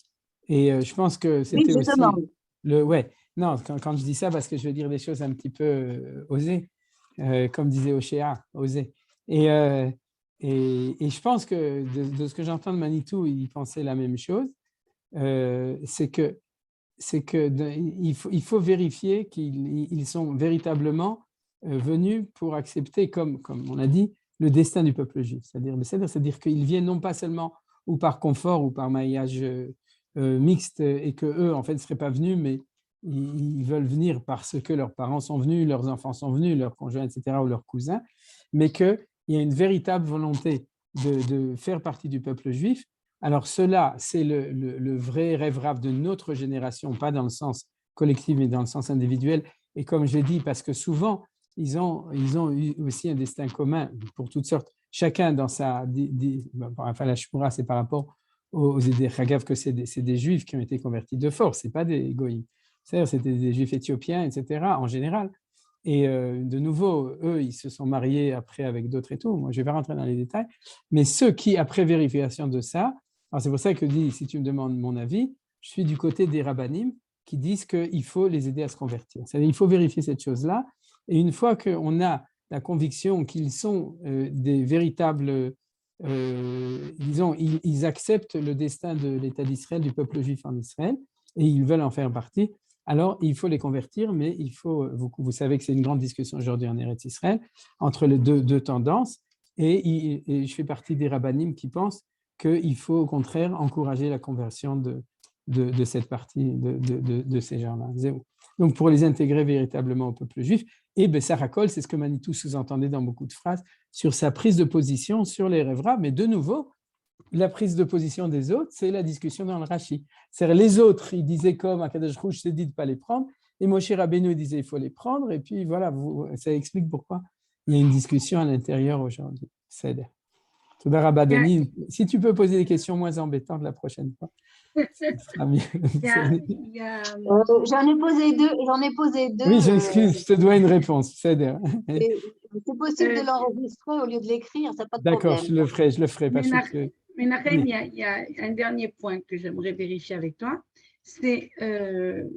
B: et je pense que c'était aussi… Non, quand je dis ça, parce que je veux dire des choses un petit peu osées, comme disait Oshéa, osées. Et je pense que de ce que j'entends de Manitou, il pensait la même chose. C'est que il faut vérifier qu'ils sont véritablement venus pour accepter, comme on a dit, le destin du peuple juif. C'est-à-dire qu'ils viennent non pas seulement ou par confort ou par maillage mixte et qu'eux, en fait, ne seraient pas venus, mais ils veulent venir parce que leurs parents sont venus, leurs enfants sont venus, leurs conjoints, etc., ou leurs cousins, mais qu'il y a une véritable volonté de faire partie du peuple juif. Alors cela, c'est le vrai rêve rave de notre génération, pas dans le sens collectif, mais dans le sens individuel. Et comme je l'ai dit, parce que souvent, ils ont eu aussi un destin commun pour toutes sortes. Chacun dans sa… Enfin, la Shmura, c'est par rapport aux idées Chagav que c'est des Juifs qui ont été convertis de force, ce n'est pas des Goïms. C'est-à-dire c'était des Juifs éthiopiens, etc., en général. Et de nouveau, eux, ils se sont mariés après avec d'autres et tout. Moi, je ne vais pas rentrer dans les détails. Mais ceux qui, après vérification de ça, alors c'est pour ça que je dis, si tu me demandes mon avis, je suis du côté des rabbanim qui disent qu'il faut les aider à se convertir. C'est-à-dire qu'il faut vérifier cette chose-là. Et une fois qu'on a la conviction qu'ils sont des véritables… disons, ils acceptent le destin de l'État d'Israël, du peuple juif en Israël, et ils veulent en faire partie, alors il faut les convertir, mais il faut… Vous savez que c'est une grande discussion aujourd'hui en Eretz Israël entre les deux tendances, et je fais partie des rabbanim qui pensent qu'il faut au contraire encourager la conversion de cette partie, de ces gens-là. Donc, pour les intégrer véritablement au peuple juif, et Bessar Hakol, c'est ce que Manitou sous-entendait dans beaucoup de phrases, sur sa prise de position sur les rêves raves, mais de nouveau, la prise de position des autres, c'est la discussion dans le Rashi. C'est-à-dire les autres, ils disaient comme Akadosh Rouge s'est dit de ne pas les prendre, et Moshe Rabbeinu disait il faut les prendre, et puis voilà, ça explique pourquoi il y a une discussion à l'intérieur aujourd'hui. C'est Toda Rabba Dani, si tu peux poser des questions moins embêtantes la prochaine fois, ça sera mieux.
H: J'en ai posé deux.
B: Oui, j'excuse, je te dois une réponse. C'est
H: possible de l'enregistrer au lieu de l'écrire, ça n'a pas de problème.
B: D'accord, je le ferai.
C: Mais Nachem, il y a un dernier point que j'aimerais vérifier avec toi. C'est, on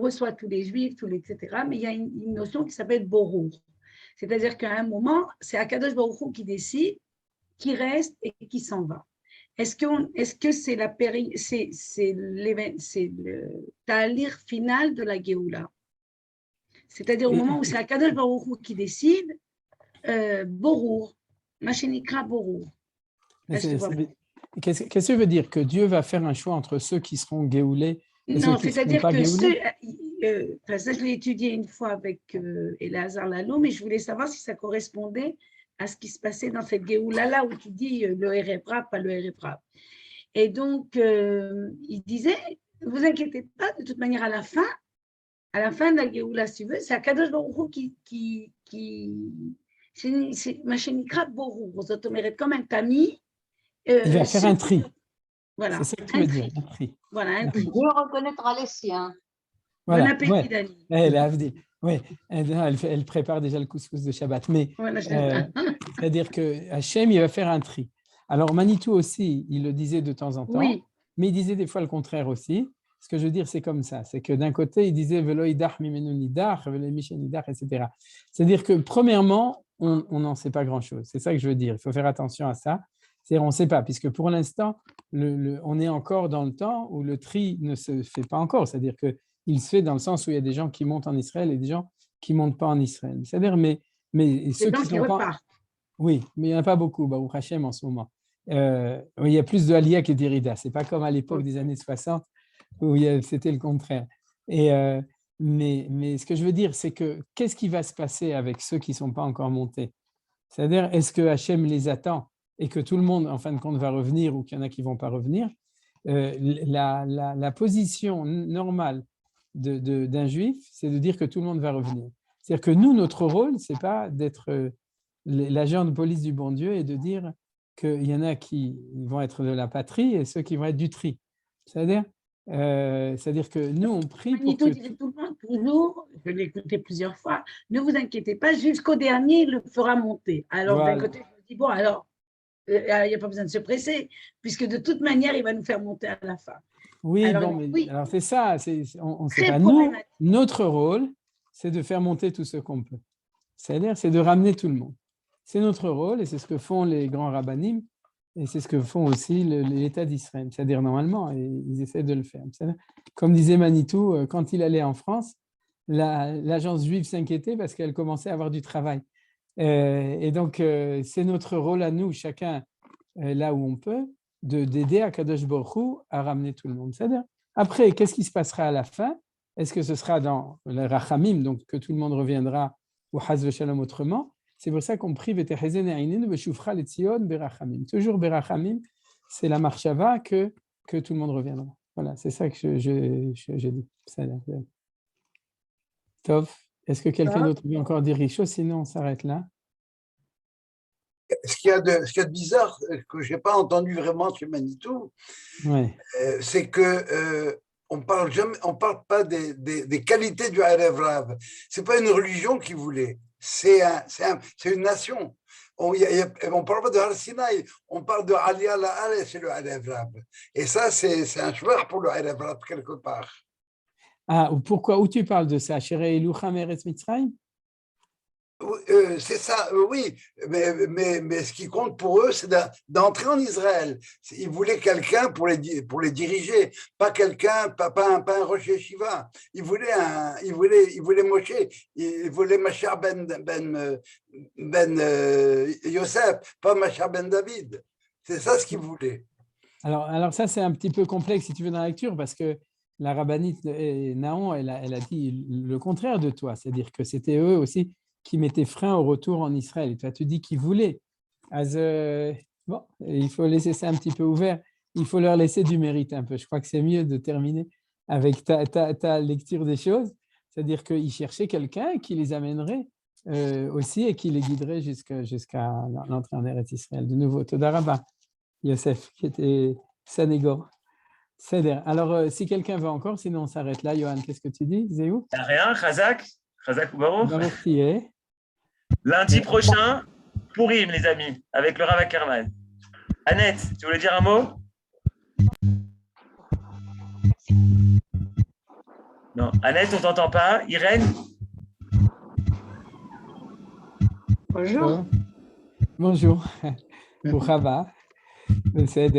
C: reçoit tous les juifs, etc., mais il y a une notion qui s'appelle Borour. C'est-à-dire qu'à un moment, c'est Akadosh Baruch Hu qui décide, qui reste et qui s'en va. Est-ce que c'est le talir final de la Géoula? C'est-à-dire au moment où c'est Akadosh Baruch Hu qui décide, Borour, Machenikra Borour.
B: Qu'est-ce que ça veut dire? Que Dieu va faire un choix entre ceux qui seront géoulés et
C: non,
B: ceux qui
C: c'est-à-dire
B: seront pas
C: que
B: géoulés?
C: ça, je l'ai étudié une fois avec Elazar Lalo, mais je voulais savoir si ça correspondait à ce qui se passait dans cette Géoula-là, où tu dis le Erev-Rab, pas le Erev-Rab. Et donc, il disait, ne vous inquiétez pas, de toute manière, à la fin de la Géoula, si tu veux, c'est Akadosh Baruch Hu c'est Machenikra Borou, comme un tamis.
B: Il va faire un tri.
C: Voilà,
B: c'est ça que tu veux dire, un tri.
C: Voilà, un tri.
H: Dieu reconnaîtra les siens.
B: Voilà.
C: Bon appétit, Dani.
B: Elle prépare déjà le couscous de Shabbat. Mais
C: voilà,
B: c'est-à-dire que Hachem, il va faire un tri. Alors Manitou aussi, il le disait de temps en temps,
C: oui.
B: mais il disait des fois le contraire aussi. ce que je veux dire, c'est comme ça. C'est que d'un côté, il disait Velo idach mimenu nidach, velo mishen nidach, etc. C'est-à-dire que, premièrement, on n'en sait pas grand-chose. C'est ça que je veux dire. Il faut faire attention à ça. C'est-à-dire, on ne sait pas, puisque pour l'instant, on est encore dans le temps où le tri ne se fait pas encore. C'est-à-dire qu'il se fait dans le sens où il y a des gens qui montent en Israël et des gens qui ne montent pas en Israël. C'est-à-dire, mais ceux qui sont pas… Oui, mais il n'y en a pas beaucoup, Baruch Hashem, en ce moment. Il y a plus de Aliyah que d'Irida. Ce n'est pas comme à l'époque des années 60 où c'était le contraire. Mais ce que je veux dire, c'est que qu'est-ce qui va se passer avec ceux qui ne sont pas encore montés? C'est-à-dire, est-ce que Hachem les attend et que tout le monde, en fin de compte, va revenir ou qu'il y en a qui ne vont pas revenir? La position normale d'un juif, c'est de dire que tout le monde va revenir. C'est-à-dire que nous, notre rôle, ce n'est pas d'être l'agent de police du bon Dieu et de dire qu'il y en a qui vont être de la patrie et ceux qui vont être du tri. C'est-à-dire que nous, on prie pour que…
C: disait tout le monde, toujours, je l'ai écouté plusieurs fois, ne vous inquiétez pas, jusqu'au dernier, il le fera monter. Alors, voilà. D'un côté, je me dis, bon, alors, il n'y a pas besoin de se presser, puisque de toute manière, il va nous faire monter à la fin.
B: Oui, alors, bon, mais, oui. Alors c'est ça, on sait pas. Nous, notre rôle, c'est de faire monter tout ce qu'on peut. C'est-à-dire, c'est de ramener tout le monde. C'est notre rôle et c'est ce que font les grands rabbinim et c'est ce que font aussi l'État d'Israël. C'est-à-dire, normalement, ils essaient de le faire. Comme disait Manitou, quand il allait en France, l'agence juive s'inquiétait parce qu'elle commençait à avoir du travail. Et donc, c'est notre rôle à nous, chacun là où on peut, d'aider Akadosh Baruch Hu à ramener tout le monde. C'est-à-dire, après, qu'est-ce qui se passera à la fin? Est-ce que ce sera dans le Rachamim, donc que tout le monde reviendra, ou Haz v'Shalom autrement? C'est pour ça qu'on prie toujours Berachamim, c'est la marchava que tout le monde reviendra. Voilà, c'est ça que je dis. Tov, est-ce que quelqu'un d'autre veut encore dire quelque chose? Sinon, on s'arrête là.
G: Ce qu'il y a de bizarre, que je n'ai pas entendu vraiment chez Manitou, ouais. C'est que on parle pas des qualités du Erev Rav. Ce n'est pas une religion qui voulait, c'est une nation. On ne parle pas de Har Sinaï, on parle de Aliyah La'ale, c'est le Erev Rav. Et ça, c'est un chemin pour le Erev Rav, quelque part.
B: Ah, pourquoi? Où tu parles de ça? Sherei Elucham Eretz Mitzrayim?
G: C'est ça, oui, mais ce qui compte pour eux, c'est d'entrer en Israël. Ils voulaient quelqu'un pour les diriger, pas quelqu'un, pas un Rosh Yeshiva. Ils voulaient Moshe, ils voulaient Mashiach ben Yosef, pas Mashiach ben David. C'est ça ce qu'ils voulaient.
B: Alors ça, c'est un petit peu complexe, si tu veux, dans la lecture, parce que la rabbinite Naon, elle a dit le contraire de toi, c'est-à-dire que c'était eux aussi qui mettaient frein au retour en Israël. Et toi, tu dis qu'ils voulaient. Bon, il faut laisser ça un petit peu ouvert. Il faut leur laisser du mérite un peu. Je crois que c'est mieux de terminer avec ta lecture des choses. C'est-à-dire qu'ils cherchaient quelqu'un qui les amènerait aussi et qui les guiderait jusqu'à l'entrée en Eretz Israël. De nouveau, Toda Rabba, Yosef, qui était Sanégor. Alors, si quelqu'un veut encore, sinon on s'arrête là. Johan, qu'est-ce que tu dis, Zéhou?
A: Rien, Chazak ou Baruch.
B: Baruch qui est.
A: Lundi prochain, Purim, les amis, avec le Rav Ackerman. Annette, tu voulais dire un mot? Non, Annette, on ne t'entend pas. Irène?
C: Bonjour.
B: Bonjour. Pour Chava. C'est